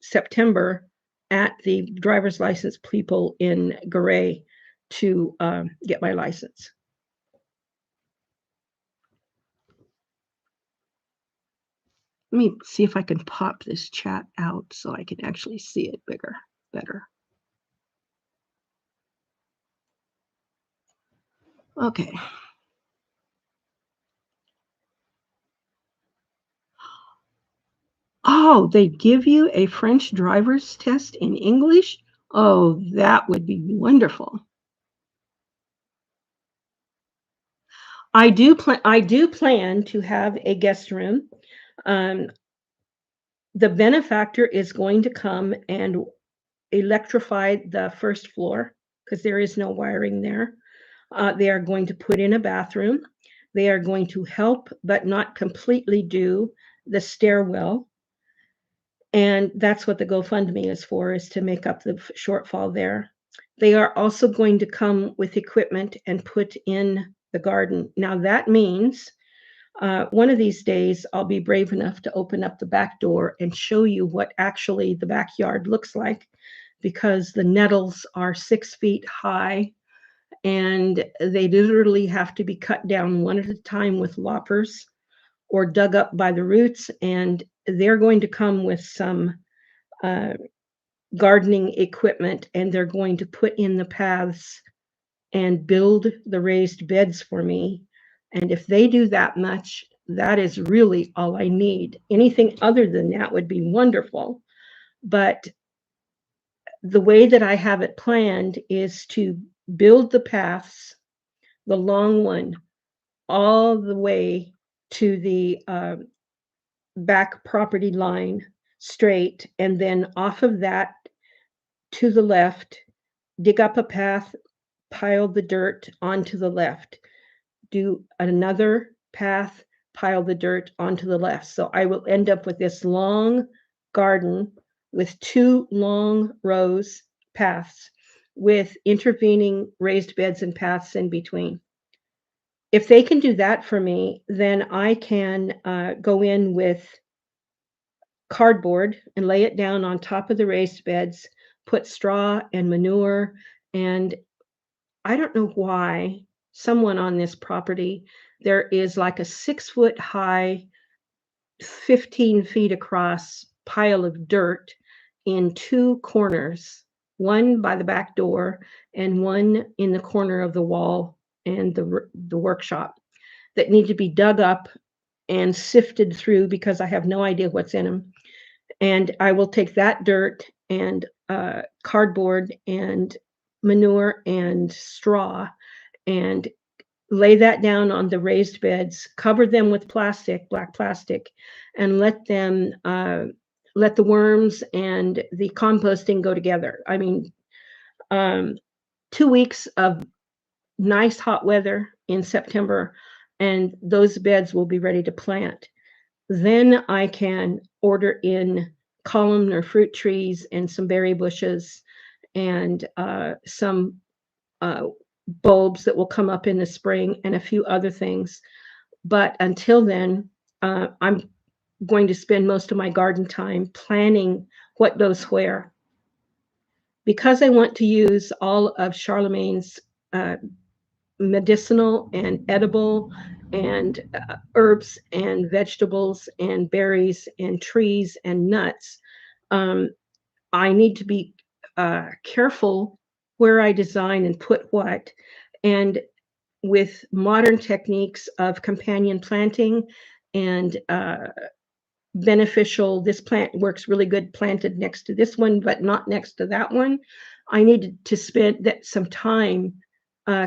September at the driver's license people in Garay to get my license. Let me see if I can pop this chat out so I can actually see it better. Okay. Oh, they give you a French driver's test in English? Oh, that would be wonderful. I do plan to have a guest room. Um, the benefactor is going to come and electrify the first floor because there is no wiring there. They are going to put in a bathroom. They are going to help, but not completely do the stairwell. And that's what the GoFundMe is to make up the shortfall there. They are also going to come with equipment and put in the garden. Now that means one of these days I'll be brave enough to open up the back door and show you what actually the backyard looks like, because the nettles are 6 feet high and they literally have to be cut down one at a time with loppers or dug up by the roots. And they're going to come with some uh, gardening equipment, and they're going to put in the paths and build the raised beds for me. And if they do that much, that is really all I need. Anything other than that would be wonderful. But the way that I have it planned is to build the paths, the long one, all the way to the back property line straight, and then off of that to the left, dig up a path, pile the dirt onto the left, do another path, pile the dirt onto the left. So I will end up with this long garden with 2 long paths with intervening raised beds and paths in between. If they can do that for me, then I can go in with cardboard and lay it down on top of the raised beds, put straw and manure. And I don't know why someone on this property, there is like a 6 foot high, 15 feet across pile of dirt in 2 corners one by the back door, and one in the corner of the wall and the workshop that need to be dug up and sifted through because I have no idea what's in them. And I will take that dirt and cardboard and manure and straw and lay that down on the raised beds, cover them with plastic, black plastic, and let the worms and the composting go together. I mean, um, 2 weeks of nice hot weather in September, and those beds will be ready to plant. Then I can order in columnar fruit trees and some berry bushes and some uh, bulbs that will come up in the spring and a few other things. But until then, I'm going to spend most of my garden time planning what goes where. Because I want to use all of Charlemagne's uh, medicinal and edible and herbs and vegetables and berries and trees and nuts, um, I need to be careful where I design and put what. And with modern techniques of companion planting and beneficial, this plant works really good planted next to this one, but not next to that one. I needed to spend some time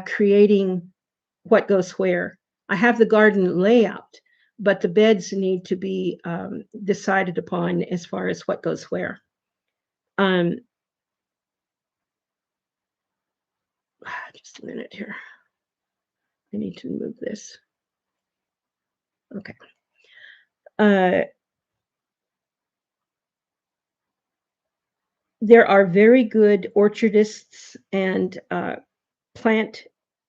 creating what goes where. I have the garden layout, but the beds need to be decided upon as far as what goes where. Um, just a minute here. I need to move this. Okay. Uh, there are very good orchardists and plant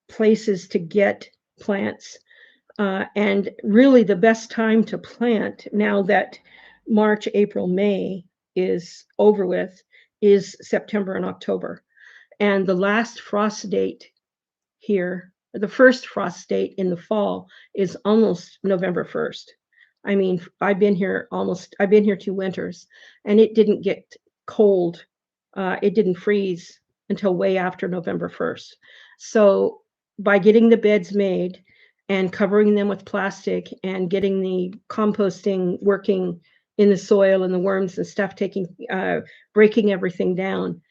places to get plants. And really, the best time to plant now that March, April, May is over with is September and October. And the last frost date here, the first frost date in the fall is almost November 1st. I mean, I've been here 2 winters and it didn't get cold. It didn't freeze until way after November 1st. So by getting the beds made and covering them with plastic and getting the composting working in the soil and the worms and stuff breaking everything down,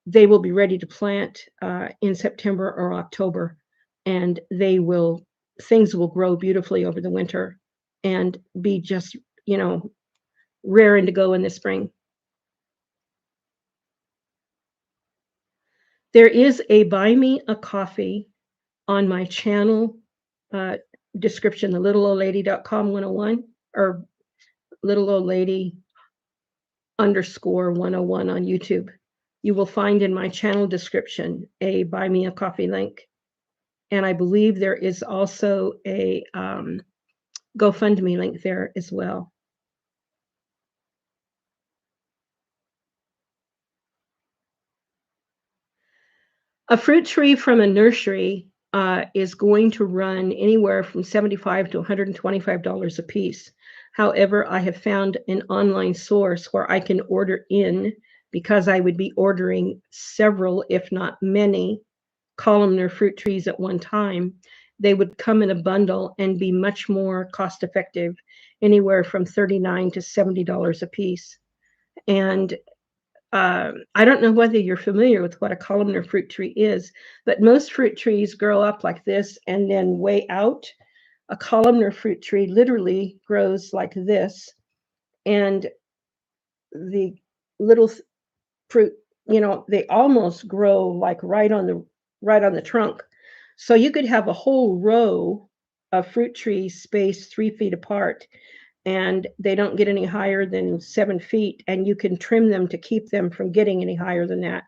they will be ready to plant in September or October, and things will grow beautifully over the winter and be just, you know, raring to go in the spring. There is a buy me a coffee on my channel uh, description, the littleoldlady.com 101 or little old lady underscore 101 on YouTube. You will find in my channel description a buy me a coffee link. And I believe there is also a GoFundMe link there as well. A fruit tree from a nursery is going to run anywhere from $75 to $125 a piece. However, I have found an online source where I can order in, because I would be ordering several, if not many, columnar fruit trees at one time. They would come in a bundle and be much more cost effective, anywhere from $39 to $70 a piece. And I don't know whether you're familiar with what a columnar fruit tree is, but most fruit trees grow up like this and then way out. A columnar fruit tree literally grows like this, and the little fruit, they almost grow like right on the trunk. So you could have a whole row of fruit trees spaced 3 feet apart, and they don't get any higher than 7 feet, and you can trim them to keep them from getting any higher than that.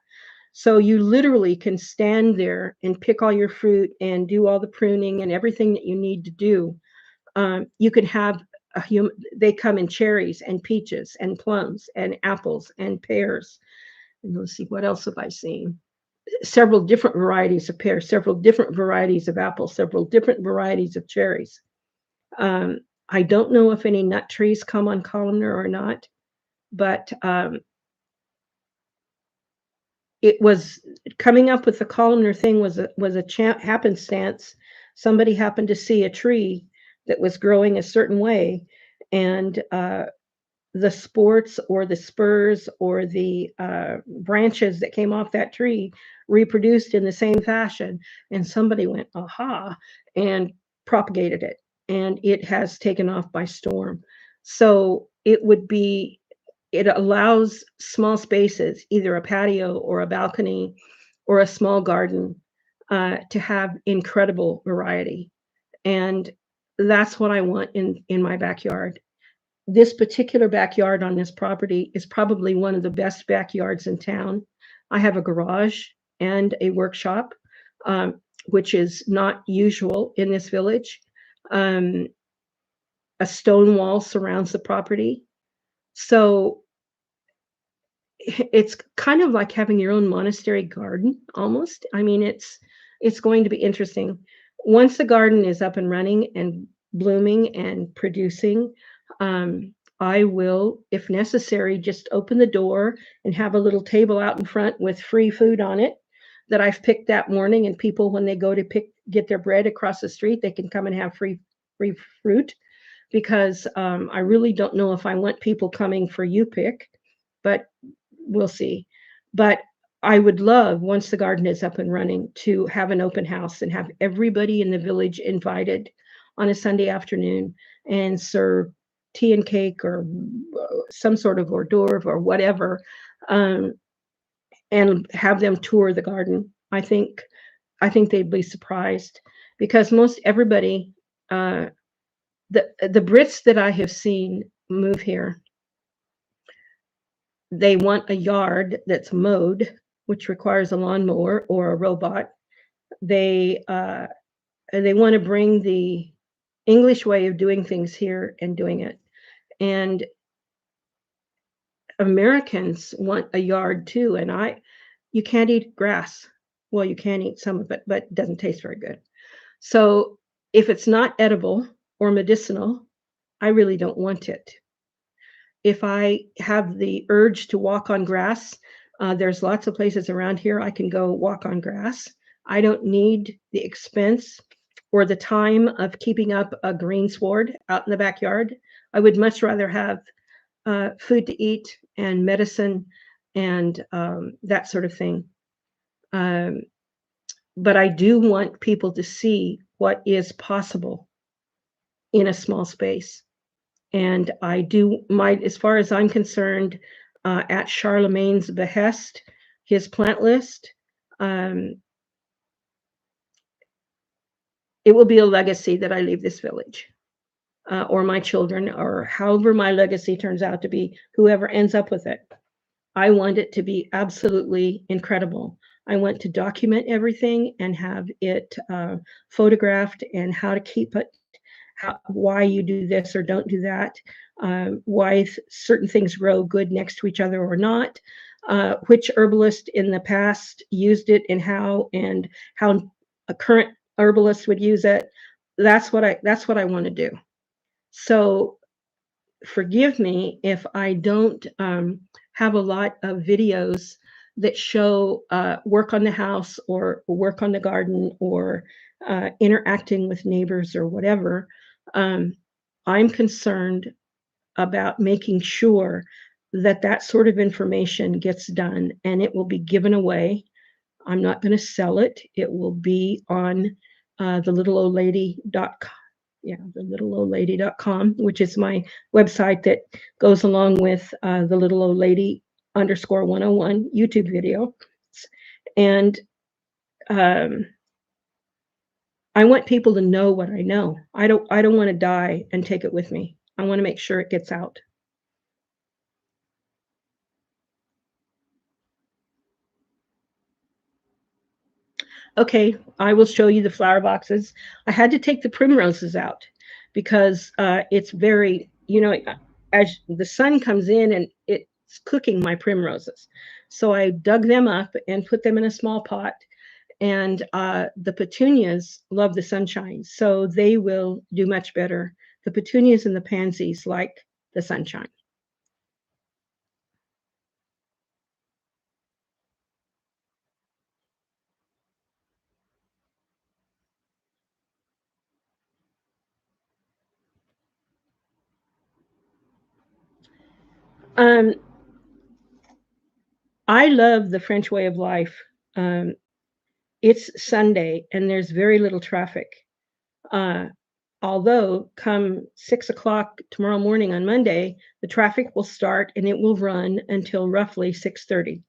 So you literally can stand there and pick all your fruit and do all the pruning and everything that you need to do. You can have they come in cherries and peaches and plums and apples and pears. And let's see, what else have I seen? Several different varieties of pears, several different varieties of apples, several different varieties of cherries. Um, I don't know if any nut trees come on columnar or not, but it was coming up with the columnar thing was a happenstance. Somebody happened to see a tree that was growing a certain way, and the sports or the spurs or the branches that came off that tree reproduced in the same fashion. And somebody went, aha, and propagated it. And it has taken off by storm. So it allows small spaces, either a patio or a balcony or a small garden, to have incredible variety. And that's what I want in my backyard. This particular backyard on this property is probably one of the best backyards in town. I have a garage and a workshop, which is not usual in this village. Um, a stone wall surrounds the property. So it's kind of like having your own monastery garden almost. I mean, it's going to be interesting. Once the garden is up and running and blooming and producing, I will, if necessary, just open the door and have a little table out in front with free food on it that I've picked that morning. And people, when they go to get their bread across the street, they can come and have free fruit, because I really don't know if I want people coming for you pick, but we'll see. But I would love, once the garden is up and running, to have an open house and have everybody in the village invited on a Sunday afternoon and serve tea and cake or some sort of hors d'oeuvre or whatever, um, and have them tour the garden. I think they'd be surprised, because most everybody, uh, the Brits that I have seen move here, they want a yard that's mowed, which requires a lawnmower or a robot. They want to bring the English way of doing things here and doing it. And Americans want a yard too. And you can't eat grass. Well, you can eat some of it, but it doesn't taste very good. So if it's not edible or medicinal, I really don't want it. If I have the urge to walk on grass, there's lots of places around here I can go walk on grass. I don't need the expense or the time of keeping up a greensward out in the backyard. I would much rather have food to eat and medicine and that sort of thing. Um, but I do want people to see what is possible in a small space. And I do my, as far as I'm concerned, at Charlemagne's behest, his plant list, um, it will be a legacy that I leave this village, or my children, or however my legacy turns out to be, whoever ends up with it. I want it to be absolutely incredible. I want to document everything and have it photographed, and how to keep it, why you do this or don't do that, why certain things grow good next to each other or not, which herbalist in the past used it, and how a current herbalist would use it. That's what I want to do. So forgive me if I don't have a lot of videos that show work on the house or work on the garden or interacting with neighbors or whatever. Um, I'm concerned about making sure that that sort of information gets done, and it will be given away. I'm not going to sell it. It will be on the little old lady.com. Yeah, the little old lady.com, which is my website that goes along with the little old lady underscore 101 YouTube video. And um, I want people to know what I know. I don't want to die and take it with me. I want to make sure it gets out. Okay, I will show you the flower boxes. I had to take the primroses out because it's very, as the sun comes in and it's cooking my primroses. So I dug them up and put them in a small pot. And the petunias love the sunshine, so they will do much better. The petunias and the pansies like the sunshine. Um, I love the French way of life. Um, it's Sunday and there's very little traffic. Uh, Although come 6 o'clock tomorrow morning on Monday, the traffic will start and it will run until roughly 6:30,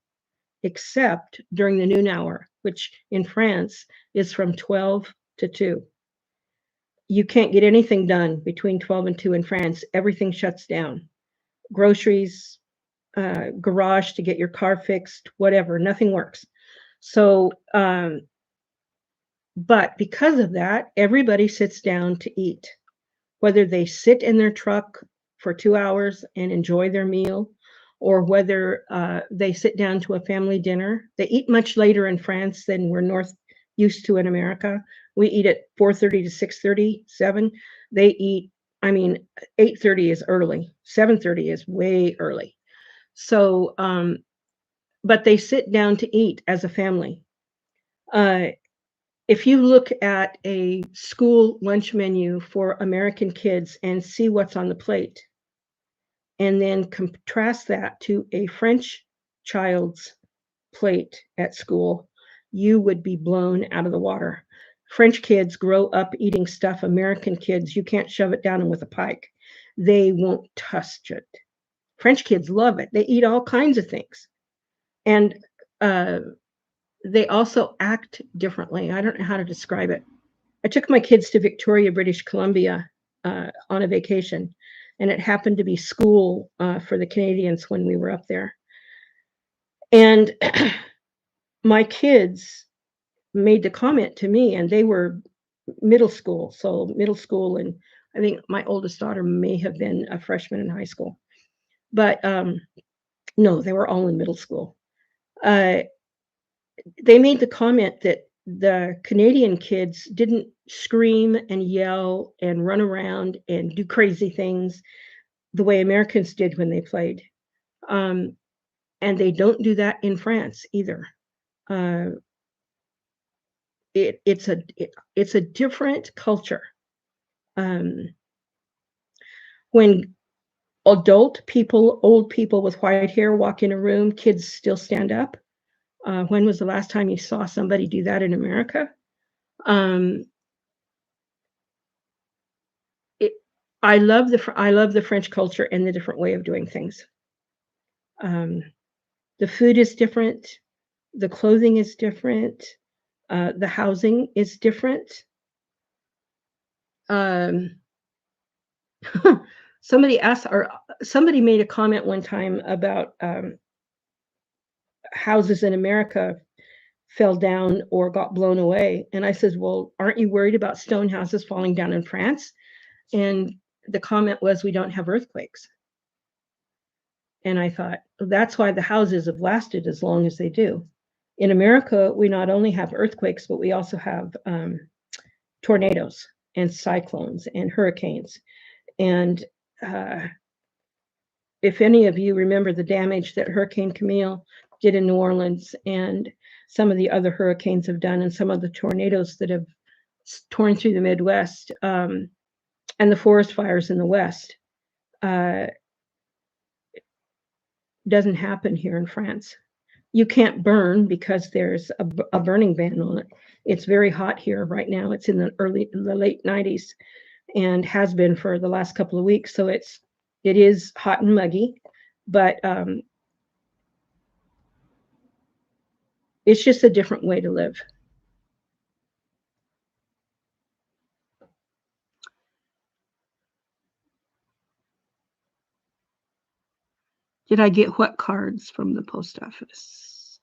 except during the noon hour, which in France is from 12 to 2. You can't get anything done between 12 and 2 in France. Everything shuts down. Groceries, garage to get your car fixed, whatever, nothing works. So, but because of that, everybody sits down to eat, whether they sit in their truck for 2 hours and enjoy their meal, or whether they sit down to a family dinner. They eat much later in France than we're north used to in America. We eat at 4:30 to 6:30, 7. They eat, I mean, 8:30 is early, 7:30 is way early. So, but they sit down to eat as a family. Uh, if you look at a school lunch menu for American kids and see what's on the plate, and then contrast that to a French child's plate at school, you would be blown out of the water. French kids grow up eating stuff American kids, you can't shove it down them with a pike. They won't touch it. French kids love it. They eat all kinds of things. And uh, they also act differently. I don't know how to describe it. I took my kids to Victoria, British Columbia on a vacation, and it happened to be school for the Canadians when we were up there. And my kids made the comment to me, and they were middle school. So, middle school, and I think my oldest daughter may have been a freshman in high school. But no, they were all in middle school. Uh, they made the comment that the Canadian kids didn't scream and yell and run around and do crazy things the way Americans did when they played. Um, and they don't do that in France either. Uh, it's a different culture. Um, when old people with white hair walk in a room, kids still stand up. When was the last time you saw somebody do that in America? Um, it, I love the French culture and the different way of doing things. Um, the food is different, the clothing is different, the housing is different. Um, somebody asked, or somebody made a comment one time about houses in America fell down or got blown away, and I says, "Well, aren't you worried about stone houses falling down in France?" And the comment was, "We don't have earthquakes." And I thought, that's why the houses have lasted as long as they do. In America, we not only have earthquakes, but we also have tornadoes and cyclones and hurricanes. And uh, if any of you remember the damage that Hurricane Camille did in New Orleans and some of the other hurricanes have done, and some of the tornadoes that have torn through the Midwest, and the forest fires in the West, uh, doesn't happen here in France. You can't burn because there's a burning ban on it. It's very hot here right now. It's in the late 90s and has been for the last couple of weeks. So it is hot and muggy, but it's just a different way to live. Did I get what cards from the post office?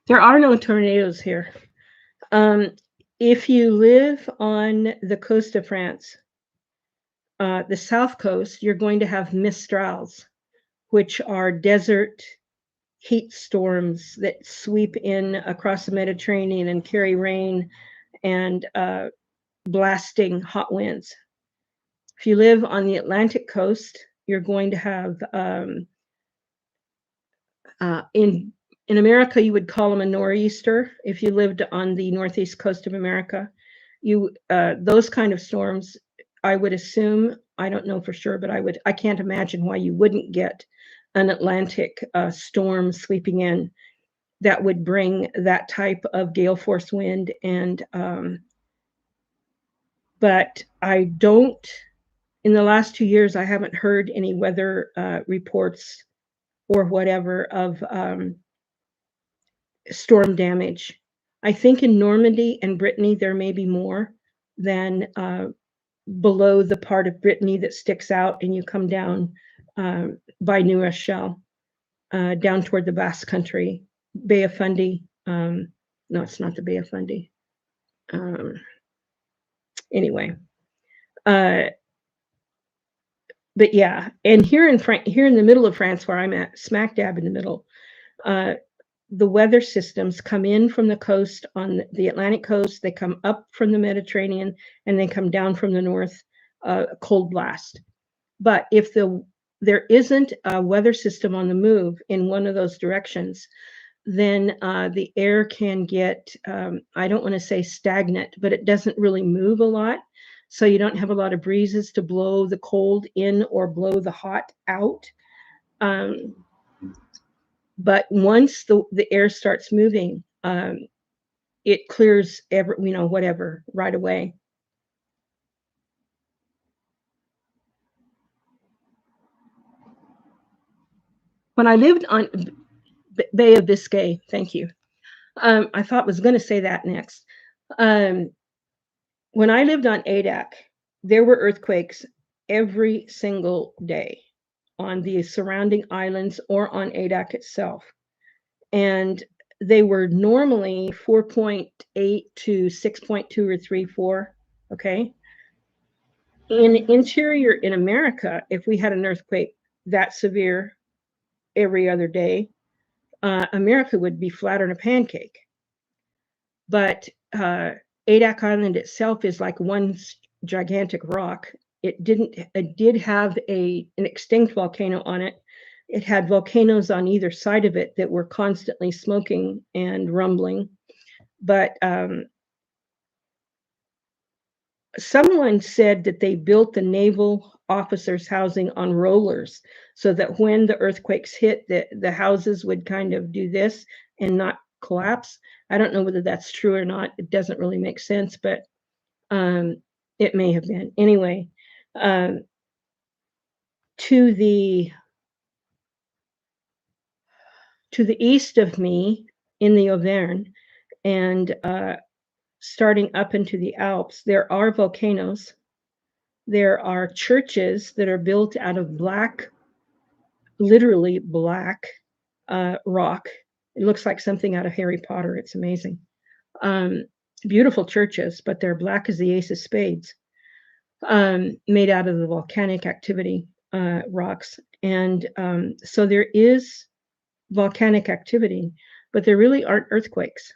There are no tornadoes here. Um, if you live on the coast of France, the south coast, you're going to have mistrals, which are desert heat storms that sweep in across the Mediterranean and carry rain and blasting hot winds. If you live on the Atlantic coast, you're going to have in America, you would call them a nor'easter. If you lived on the northeast coast of America, you those kind of storms, I would assume, I don't know for sure, but I can't imagine why you wouldn't get an Atlantic storm sweeping in that would bring that type of gale force wind. And but I don't. In the last 2 years, I haven't heard any weather reports or whatever of storm damage. I think in Normandy and Brittany, there may be more than below the part of Brittany that sticks out, and you come down by New Rochelle, down toward the Basque Country, Bay of Fundy. No, it's not the Bay of Fundy. Anyway, but yeah, and here in the middle of France, where I'm at, smack dab in the middle, the weather systems come in from the coast on the Atlantic coast. They come up from the Mediterranean, and they come down from the north, cold blast. But if there isn't a weather system on the move in one of those directions, then the air can get, I don't want to say stagnant, but it doesn't really move a lot. So you don't have a lot of breezes to blow the cold in or blow the hot out. But once the air starts moving, it clears whatever right away. When I lived on Bay of Biscay, thank you. I thought was going to say that next. When I lived on Adak, there were earthquakes every single day on the surrounding islands or on Adak itself. And they were normally 4.8 to 6.2 or 3.4. Okay. In interior in America, if we had an earthquake that severe every other day, America would be flatter than a pancake. But Adak Island itself is like one gigantic rock. It did have an extinct volcano on it. It had volcanoes on either side of it that were constantly smoking and rumbling. But someone said that they built the naval officers' housing on rollers so that when the earthquakes hit, the houses would kind of do this and not collapse. I don't know whether that's true or not. It doesn't really make sense, but it may have been. Anyway, to the east of me in the Auvergne and starting up into the Alps, there are volcanoes. There are churches that are built out of black, literally black rock. It looks like something out of Harry Potter. It's amazing. Beautiful churches, but they're black as the ace of spades, made out of the volcanic activity rocks. And so there is volcanic activity, but there really aren't earthquakes.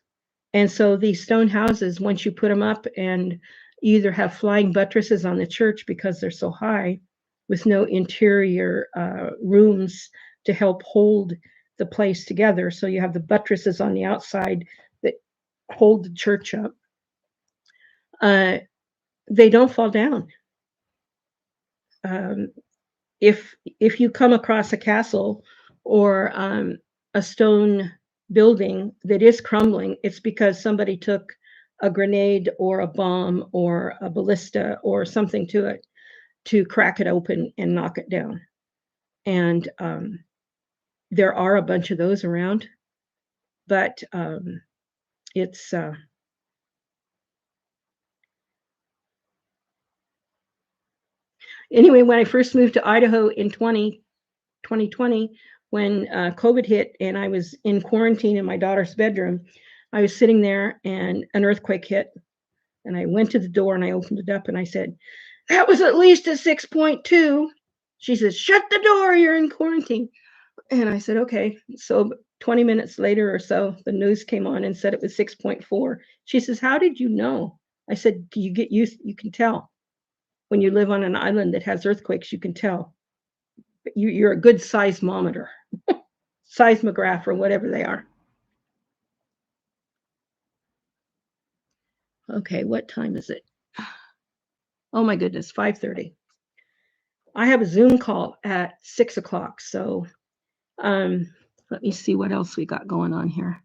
And so these stone houses, once you put them up, and you either have flying buttresses on the church because they're so high with no interior rooms to help hold the place together. So you have the buttresses on the outside that hold the church up. They don't fall down. If you come across a castle or a stone building that is crumbling, it's because somebody took a grenade or a bomb or a ballista or something to it to crack it open and knock it down. And there are a bunch of those around, but it's anyway, when I first moved to Idaho in 2020, when COVID hit and I was in quarantine in my daughter's bedroom, I was sitting there and an earthquake hit. And I went to the door and I opened it up and I said, "That was at least a 6.2. She says, "Shut the door, you're in quarantine." And I said, "Okay." So 20 minutes later or so, the news came on and said it was 6.4. She says, "How did you know?" I said, "You get used, you can tell. when you live on an island that has earthquakes, you can tell. You're a good seismometer, seismograph, or whatever they are. Okay, what time is it? Oh my goodness, 5:30. I have a Zoom call at 6 o'clock. So let me see what else we got going on here.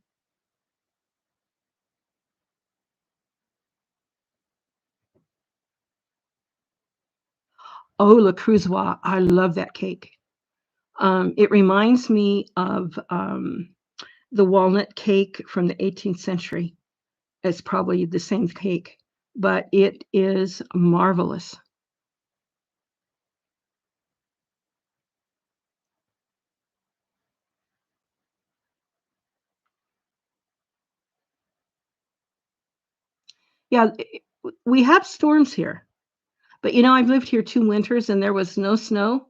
Oh, Le Cruzois. I love that cake. It reminds me of the walnut cake from the 18th century. It's probably the same cake, but it is marvelous. Yeah, we have storms here, but I've lived here 2 winters and there was no snow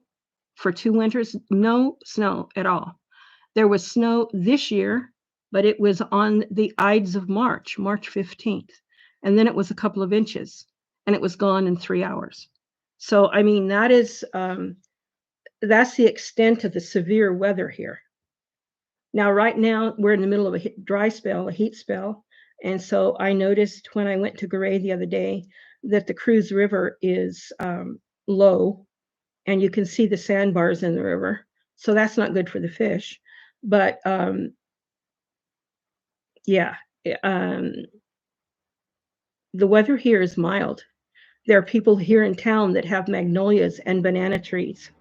for 2 winters, no snow at all. There was snow this year, but it was on the Ides of March, March 15th. And then it was a couple of inches and it was gone in 3 hours. So, I mean, that's the extent of the severe weather here. Now, right now, we're in the middle of a dry spell, a heat spell. And so I noticed when I went to Garay the other day that the Cruz River is low and you can see the sandbars in the river. So that's not good for the fish. But yeah, um, the weather here is mild. There are people here in town that have magnolias and banana trees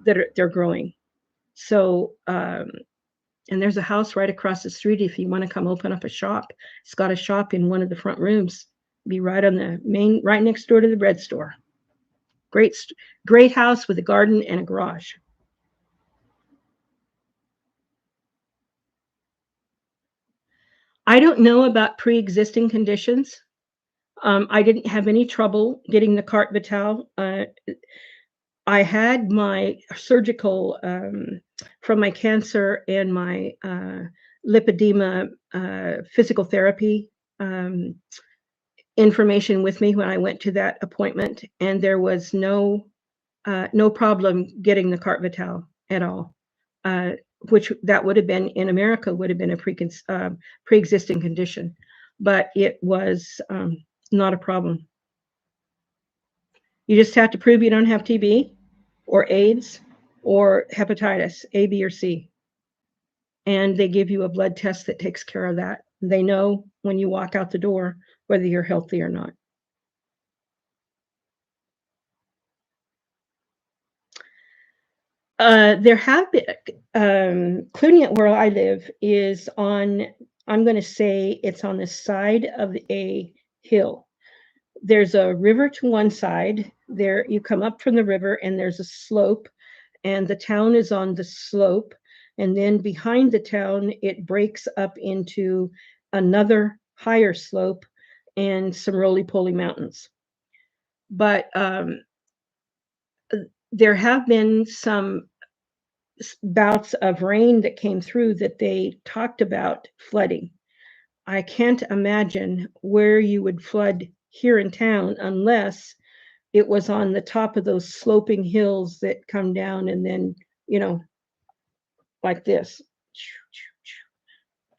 they're growing. So and there's a house right across the street if you want to come open up a shop. It's got a shop in one of the front rooms. Be right on the main, right next door to the bread store. Great, great house with a garden and a garage. I don't know about pre-existing conditions. I didn't have any trouble getting the carte vitale. I had my surgical from my cancer and my lipedema physical therapy information with me when I went to that appointment, and there was no problem getting the carte vitale at all. Which that would have been in America would have been a pre-existing condition, but it was not a problem. You just have to prove you don't have TB or AIDS or hepatitis A, B, or C. And they give you a blood test that takes care of that. They know when you walk out the door whether you're healthy or not. There have been, Cluniac, where I live, is on, I'm going to say it's on the side of a hill. There's a river to one side. There, you come up from the river and there's a slope, and the town is on the slope. And then behind the town, it breaks up into another higher slope and some roly-poly mountains. But there have been some bouts of rain that came through that they talked about flooding. I can't imagine where you would flood here in town unless it was on the top of those sloping hills that come down and then, like this,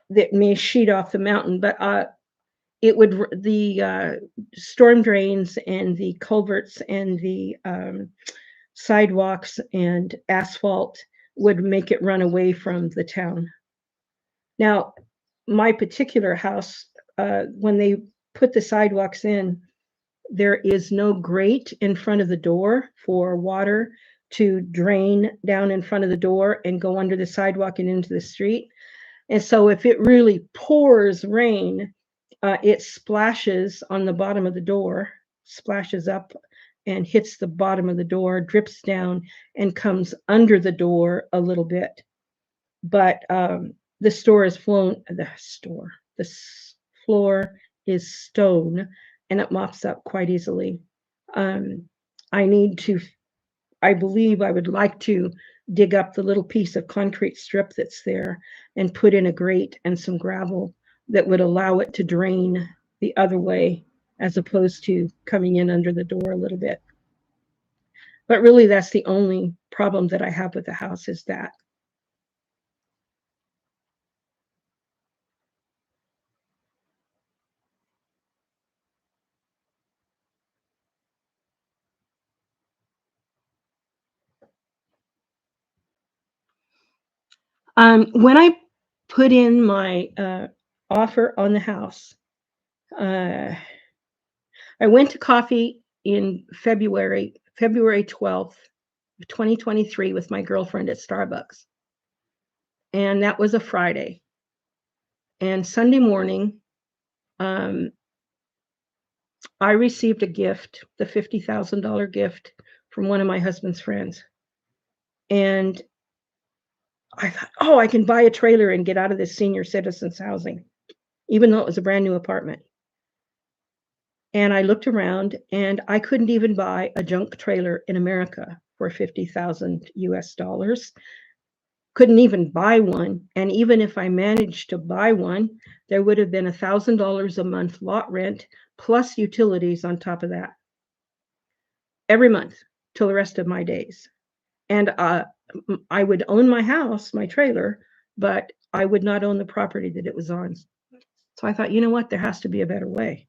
that may sheet off the mountain. But the storm drains and the culverts and the sidewalks and asphalt would make it run away from the town. Now, my particular house, when they put the sidewalks in, there is no grate in front of the door for water to drain down in front of the door and go under the sidewalk and into the street. And so if it really pours rain, it splashes on the bottom of the door, splashes up and hits the bottom of the door, drips down, and comes under the door a little bit. But the floor is stone, and it mops up quite easily. I believe I would like to dig up the little piece of concrete strip that's there and put in a grate and some gravel that would allow it to drain the other way as opposed to coming in under the door a little bit. But really, that's the only problem that I have with the house is that. When I put in my offer on the house, uh, I went to coffee in February 12th, 2023, with my girlfriend at Starbucks. And that was a Friday. And Sunday morning, um, I received a gift, the $50,000 gift from one of my husband's friends. And I thought, oh, I can buy a trailer and get out of this senior citizens housing, even though it was a brand new apartment. And I looked around and I couldn't even buy a junk trailer in America for 50,000 US dollars. Couldn't even buy one. And even if I managed to buy one, there would have been $1,000 a month lot rent plus utilities on top of that every month till the rest of my days. And I would own my house, my trailer, but I would not own the property that it was on. So I thought, you know what, there has to be a better way.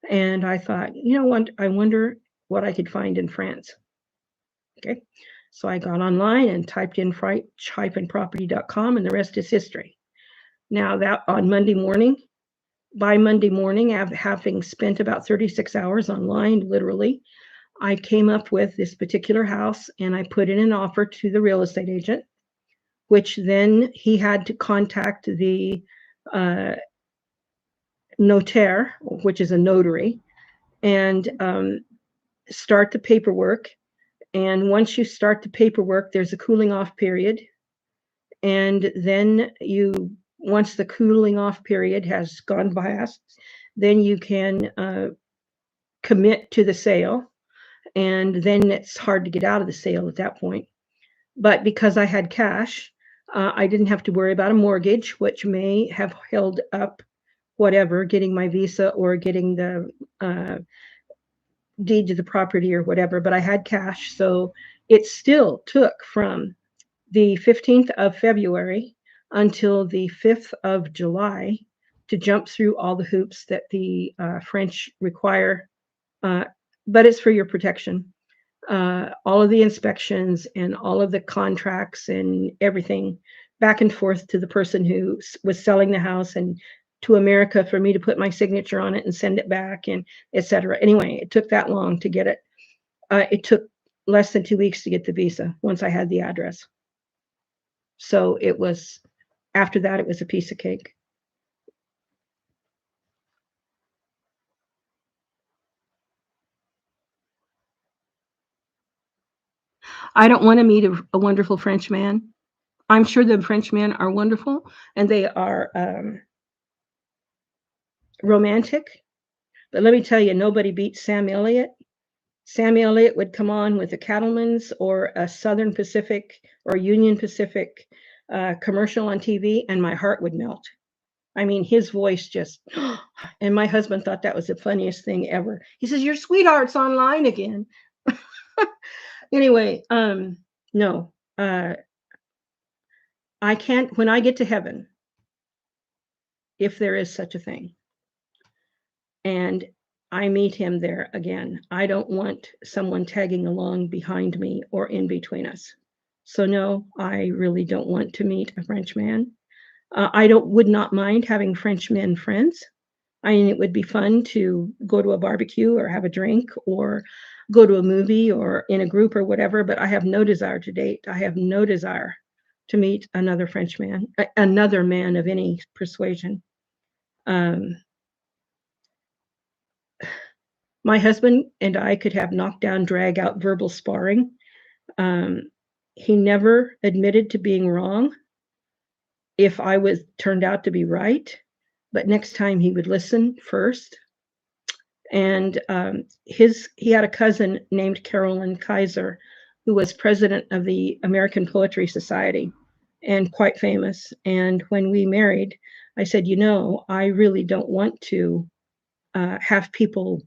And I thought, you know what, I wonder what I could find in France. Okay. So I got online and typed in property.com, and the rest is history. Now that on Monday morning, by Monday morning, having spent about 36 hours online, literally, I came up with this particular house and I put in an offer to the real estate agent, which then he had to contact the uh, notaire, which is a notary, and start the paperwork. And once you start the paperwork, there's a cooling off period. And then once the cooling off period has gone past, then you can commit to the sale. And then it's hard to get out of the sale at that point. But because I had cash, I didn't have to worry about a mortgage, which may have held up whatever, getting my visa or getting the deed to the property or whatever. But I had cash. So it still took from the 15th of February until the 5th of July to jump through all the hoops that the French require. Uh, but it's for your protection. All of the inspections and all of the contracts and everything back and forth to the person who was selling the house and to America for me to put my signature on it and send it back and etc. Anyway, it took that long to get it. It took less than 2 weeks to get the visa once I had the address. So it was, after that, it was a piece of cake. I don't want to meet a wonderful French man. I'm sure the French men are wonderful and they are romantic. But let me tell you, nobody beats Sam Elliott. Sam Elliott would come on with a Cattleman's or a Southern Pacific or Union Pacific commercial on TV, and my heart would melt. I mean, his voice just, and my husband thought that was the funniest thing ever. He says, "Your sweetheart's online again." Anyway, no, I can't, when I get to heaven, if there is such a thing, and I meet him there again, I don't want someone tagging along behind me or in between us. So no, I really don't want to meet a French man. I would not mind having French men friends. I mean, it would be fun to go to a barbecue or have a drink or go to a movie or in a group or whatever, but I have no desire to date. I have no desire to meet another French man, another man of any persuasion. Um, my husband and I could have knockdown, drag out verbal sparring. Um, he never admitted to being wrong if I was turned out to be right, but next time he would listen first. And he had a cousin named Carolyn Kaiser, who was president of the American Poetry Society and quite famous. And when we married, I said, you know, I really don't want to have people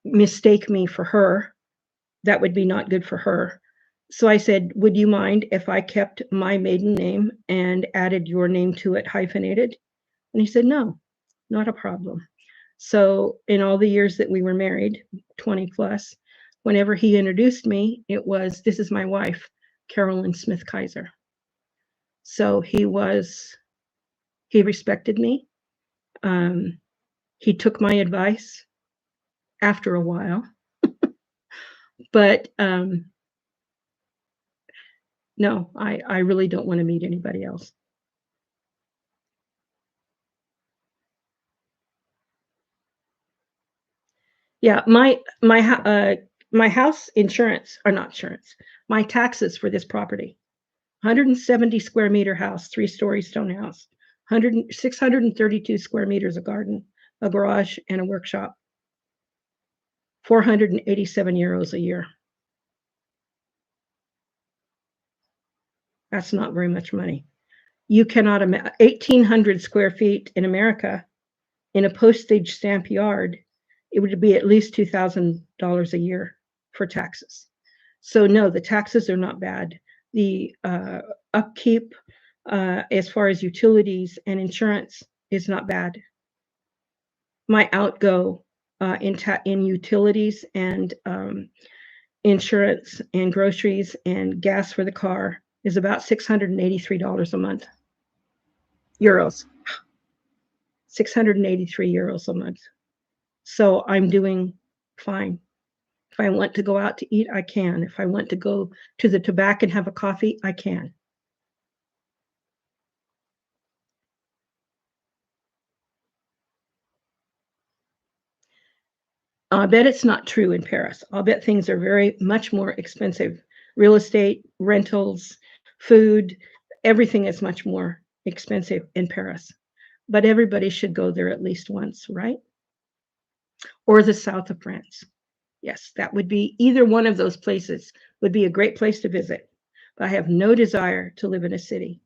mistake me for her. that would be not good for her. So I said, "Would you mind if I kept my maiden name and added your name to it hyphenated?" And he said, "No, not a problem." So in all the years that we were married, 20 plus, whenever he introduced me, it was, "This is my wife, Carolyn Smith Kaiser." So he respected me. Um, he took my advice after a while, but no, I really don't want to meet anybody else. Yeah, my house insurance, or not insurance, my taxes for this property, 170 square meter house, 3-story stone house, 632 square meters of garden, a garage, and a workshop, 487 euros a year. That's not very much money. You cannot imagine 1,800 square feet in America in a postage stamp yard, it would be at least $2,000 a year for taxes. So no, the taxes are not bad. The upkeep, as far as utilities and insurance, is not bad. My outgo in utilities and insurance and groceries and gas for the car is about $683 a month. Euros. 683 euros a month. So I'm doing fine. If I want to go out to eat, I can. If I want to go to the tobacco and have a coffee, I can. I bet it's not true in Paris. I'll bet things are very much more expensive. Real estate, rentals, food, everything is much more expensive in Paris. But everybody should go there at least once, right? Or the south of France. Yes, that would be either one of those places would be a great place to visit. But I have no desire to live in a city.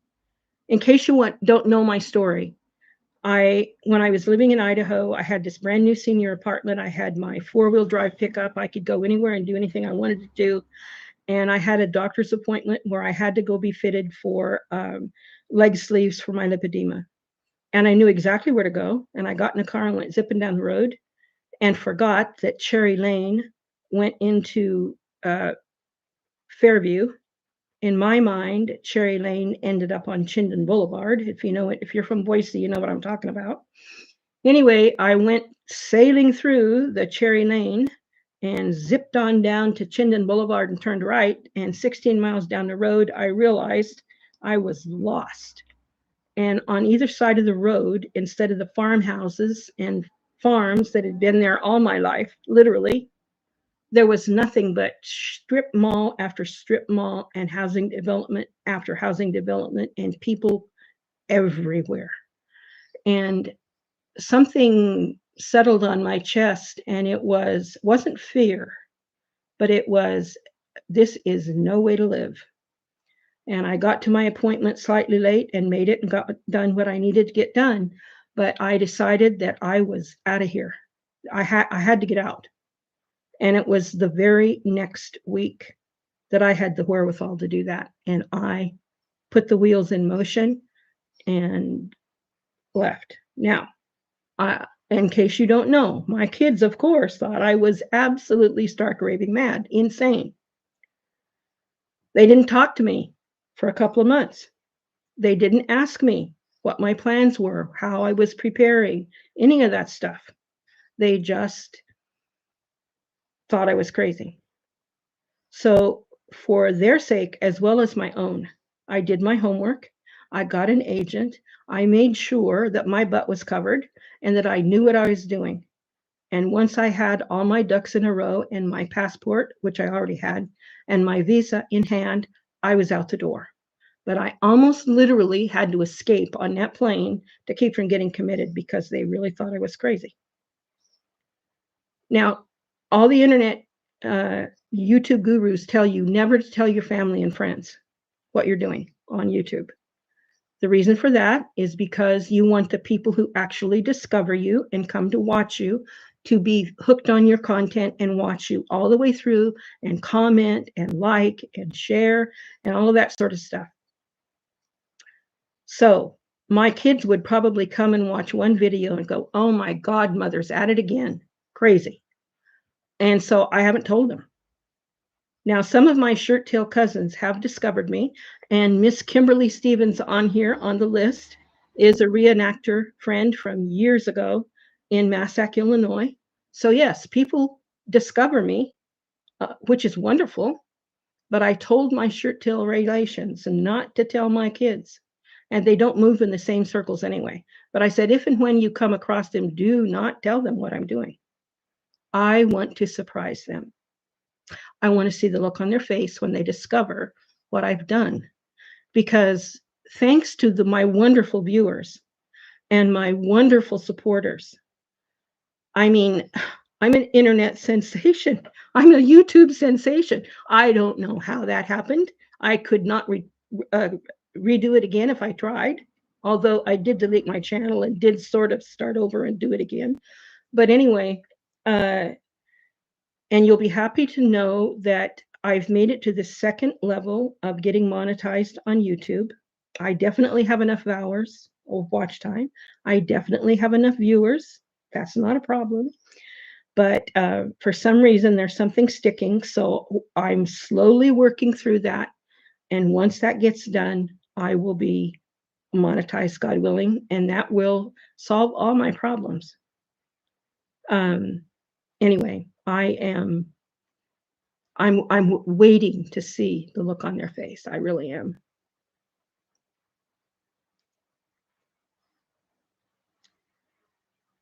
In case you don't know my story, when I was living in Idaho, I had this brand new senior apartment. I had my 4-wheel drive pickup. I could go anywhere and do anything I wanted to do. And I had a doctor's appointment where I had to go be fitted for leg sleeves for my lipedema. And I knew exactly where to go. And I got in a car and went zipping down the road and forgot that Cherry Lane went into Fairview. In my mind, Cherry Lane ended up on Chinden Boulevard. If you know it, if you're from Boise, you know what I'm talking about. Anyway, I went sailing through the Cherry Lane and zipped on down to Chinden Boulevard and turned right. And 16 miles down the road, I realized I was lost. And on either side of the road, instead of the farmhouses and farms that had been there all my life, literally, there was nothing but strip mall after strip mall and housing development after housing development and people everywhere. And something settled on my chest, and it wasn't fear, but it was, this is no way to live. And I got to my appointment slightly late and made it and got done what I needed to get done. But I decided that I was out of here. I had to get out. And it was the very next week that I had the wherewithal to do that. And I put the wheels in motion and left. Now, in case you don't know, my kids, of course, thought I was absolutely stark raving mad, insane. They didn't talk to me for a couple of months. They didn't ask me what my plans were, how I was preparing, any of that stuff. They just thought I was crazy. So, for their sake, as well as my own, I did my homework. I got an agent. I made sure that my butt was covered and that I knew what I was doing. And once I had all my ducks in a row and my passport, which I already had, and my visa in hand, I was out the door. But I almost literally had to escape on that plane to keep from getting committed because they really thought I was crazy. Now, all the internet YouTube gurus tell you never to tell your family and friends what you're doing on YouTube. The reason for that is because you want the people who actually discover you and come to watch you to be hooked on your content and watch you all the way through and comment and like and share and all of that sort of stuff. So my kids would probably come and watch one video and go, "Oh my God, mother's at it again. Crazy." And so I haven't told them. Now, some of my shirt tail cousins have discovered me, and Miss Kimberly Stevens on here on the list is a reenactor friend from years ago in Massac, Illinois. So yes, people discover me, which is wonderful. But I told my shirt tail relations not to tell my kids, and they don't move in the same circles anyway. But I said, if and when you come across them, do not tell them what I'm doing. I want to surprise them. I want to see the look on their face when they discover what I've done. Because thanks to my wonderful viewers and my wonderful supporters, I mean, I'm an internet sensation. I'm a YouTube sensation. I don't know how that happened. I could not redo it again if I tried, although I did delete my channel and did sort of start over and do it again. But anyway, and you'll be happy to know that I've made it to the second level of getting monetized on YouTube. I definitely have enough hours of watch time. I definitely have enough viewers. That's not a problem. But for some reason, there's something sticking. So I'm slowly working through that. And once that gets done, I will be monetized, God willing, and that will solve all my problems. Anyway, I'm waiting to see the look on their face. I really am.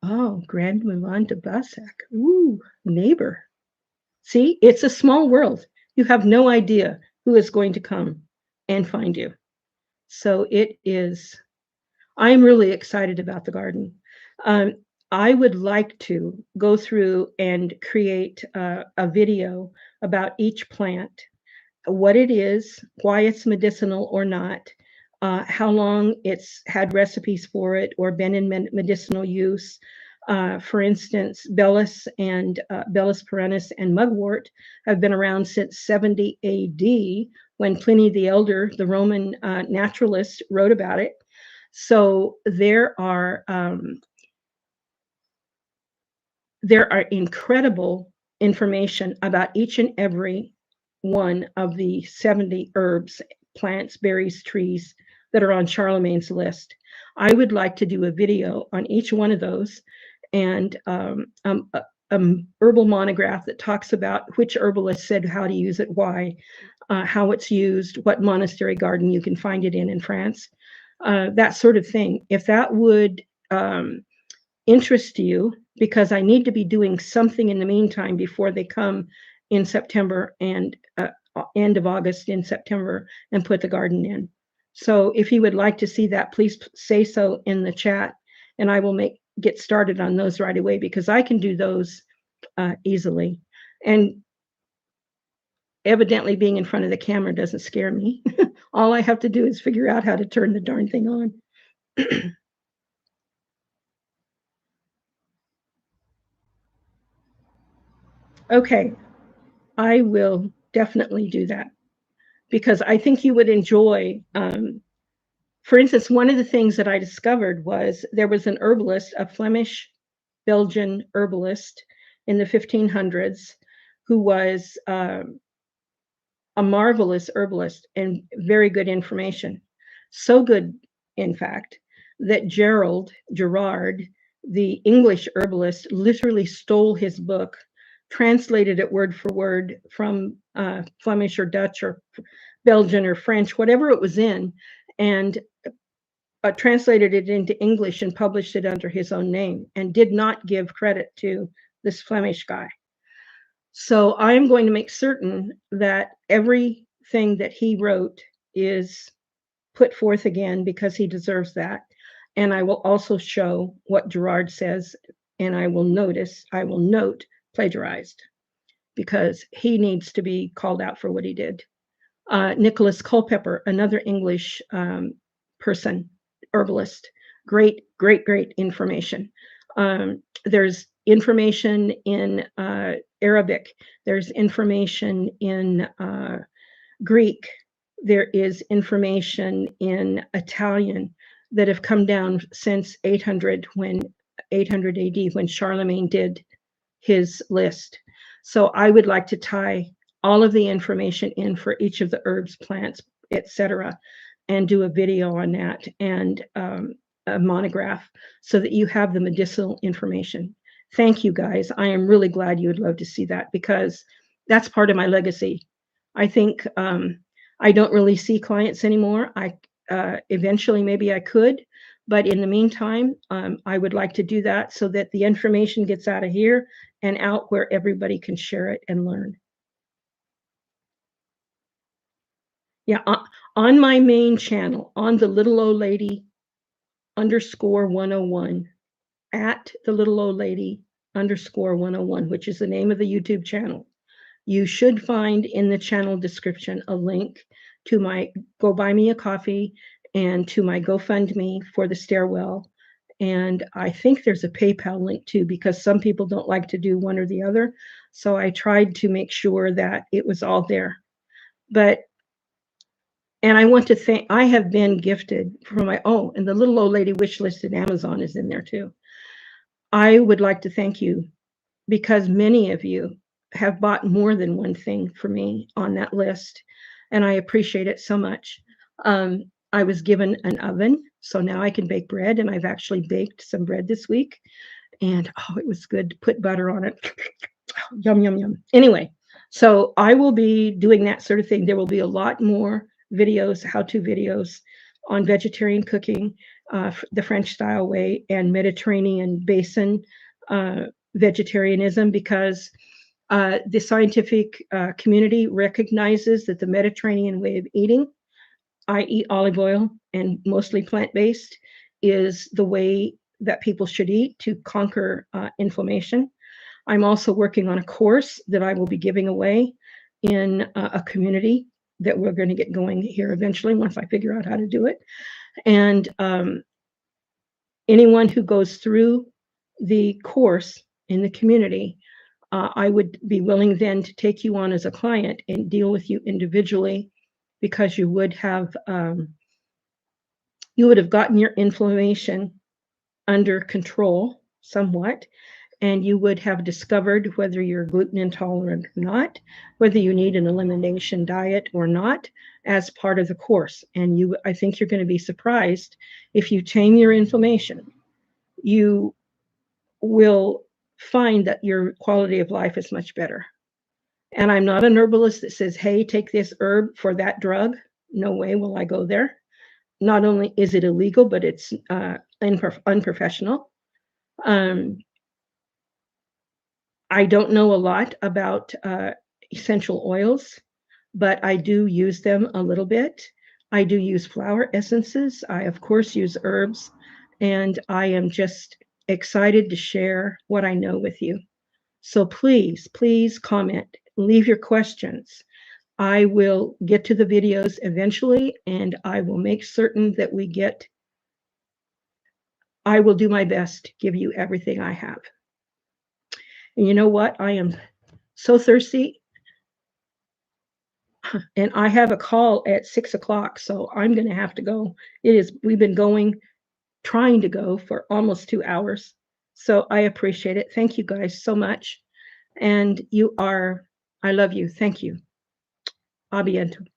Oh, Grand Moulin de Bassac. Ooh, neighbor. See, it's a small world. You have no idea who is going to come and find you. So it is, I'm really excited about the garden. I would like to go through and create a video about each plant, what it is, why it's medicinal or not, how long it's had recipes for it or been in medicinal use. For instance, Bellis perennis and mugwort have been around since 70 AD when Pliny the Elder, the Roman naturalist, wrote about it. So there are incredible information about each and every one of the 70 herbs, plants, berries, trees that are on Charlemagne's list. I would like to do a video on each one of those and herbal monograph that talks about which herbalist said how to use it, why, how it's used, what monastery garden you can find it in France, that sort of thing. If that would interest you, because I need to be doing something in the meantime before they come in September and end of August in September and put the garden in. So if you would like to see that, please say so in the chat and I will get started on those right away because I can do those easily. And evidently being in front of the camera doesn't scare me. All I have to do is figure out how to turn the darn thing on. Okay, I will definitely do that because I think you would enjoy. For instance, one of the things that I discovered was there was an herbalist, a Flemish Belgian herbalist in the 1500s who was a marvelous herbalist and very good information. So good, in fact, that Gerard, the English herbalist, literally stole his book, translated it word for word from Flemish or Dutch or Belgian or French, whatever it was in, and translated it into English and published it under his own name and did not give credit to this Flemish guy. So I'm going to make certain that everything that he wrote is put forth again because he deserves that. And I will also show what Gerard says, and I will note plagiarized because he needs to be called out for what he did. Nicholas Culpeper, another English person, herbalist, great information. There's information in Arabic. There's information in Greek. There is information in Italian that have come down since 800 AD when Charlemagne did his list. So I would like to tie all of the information in for each of the herbs, plants, etc., and do a video on that and a monograph so that you have the medicinal information. Thank you, guys. I am really glad you would love to see that because that's part of my legacy. I think I don't really see clients anymore. I eventually maybe I could, but in the meantime, I would like to do that so that the information gets out of here and out where everybody can share it and learn. Yeah, on my main channel, on the little old lady underscore 101, at the little old lady underscore 101, which is the name of the YouTube channel. You should find in the channel description a link to my Go Buy Me a Coffee and to my GoFundMe for the stairwell. And I think there's a PayPal link too, because some people don't like to do one or the other. So I tried to make sure that it was all there. And I want to thank, I have been gifted from my, oh, and the little old lady wish list at Amazon is in there too. I would like to thank you because many of you have bought more than one thing for me on that list, and I appreciate it so much. I was given an oven, so now I can bake bread, and I've actually baked some bread this week, and oh, it was good to put butter on it. Yum, yum, yum. Anyway, so I will be doing that sort of thing. There will be a lot more videos, how-to videos on vegetarian cooking, the French style way, and Mediterranean basin vegetarianism, because the scientific community recognizes that the Mediterranean way of eating, i.e. olive oil and mostly plant-based, is the way that people should eat to conquer inflammation. I'm also working on a course that I will be giving away in a community that we're going to get going here eventually once I figure out how to do it. And anyone who goes through the course in the community, I would be willing then to take you on as a client and deal with you individually, because you would have gotten your inflammation under control somewhat, and you would have discovered whether you're gluten intolerant or not, whether you need an elimination diet or not, as part of the course. And I think you're going to be surprised if you tame your inflammation, you will find that your quality of life is much better. And I'm not an herbalist that says, hey, take this herb for that drug. No way will I go there. Not only is it illegal, but it's unprofessional. I don't know a lot about essential oils, but I do use them a little bit. I do use flower essences. I, of course, use herbs, and I am just excited to share what I know with you. So please, please comment, leave your questions. I will get to the videos eventually, and I will make certain that I will do my best to give you everything I have. And you know what? I am so thirsty, and I have a call at 6 o'clock, so I'm going to have to go. We've been trying to go for almost 2 hours. So I appreciate it. Thank you guys so much. And I love you. Thank you. A bientôt.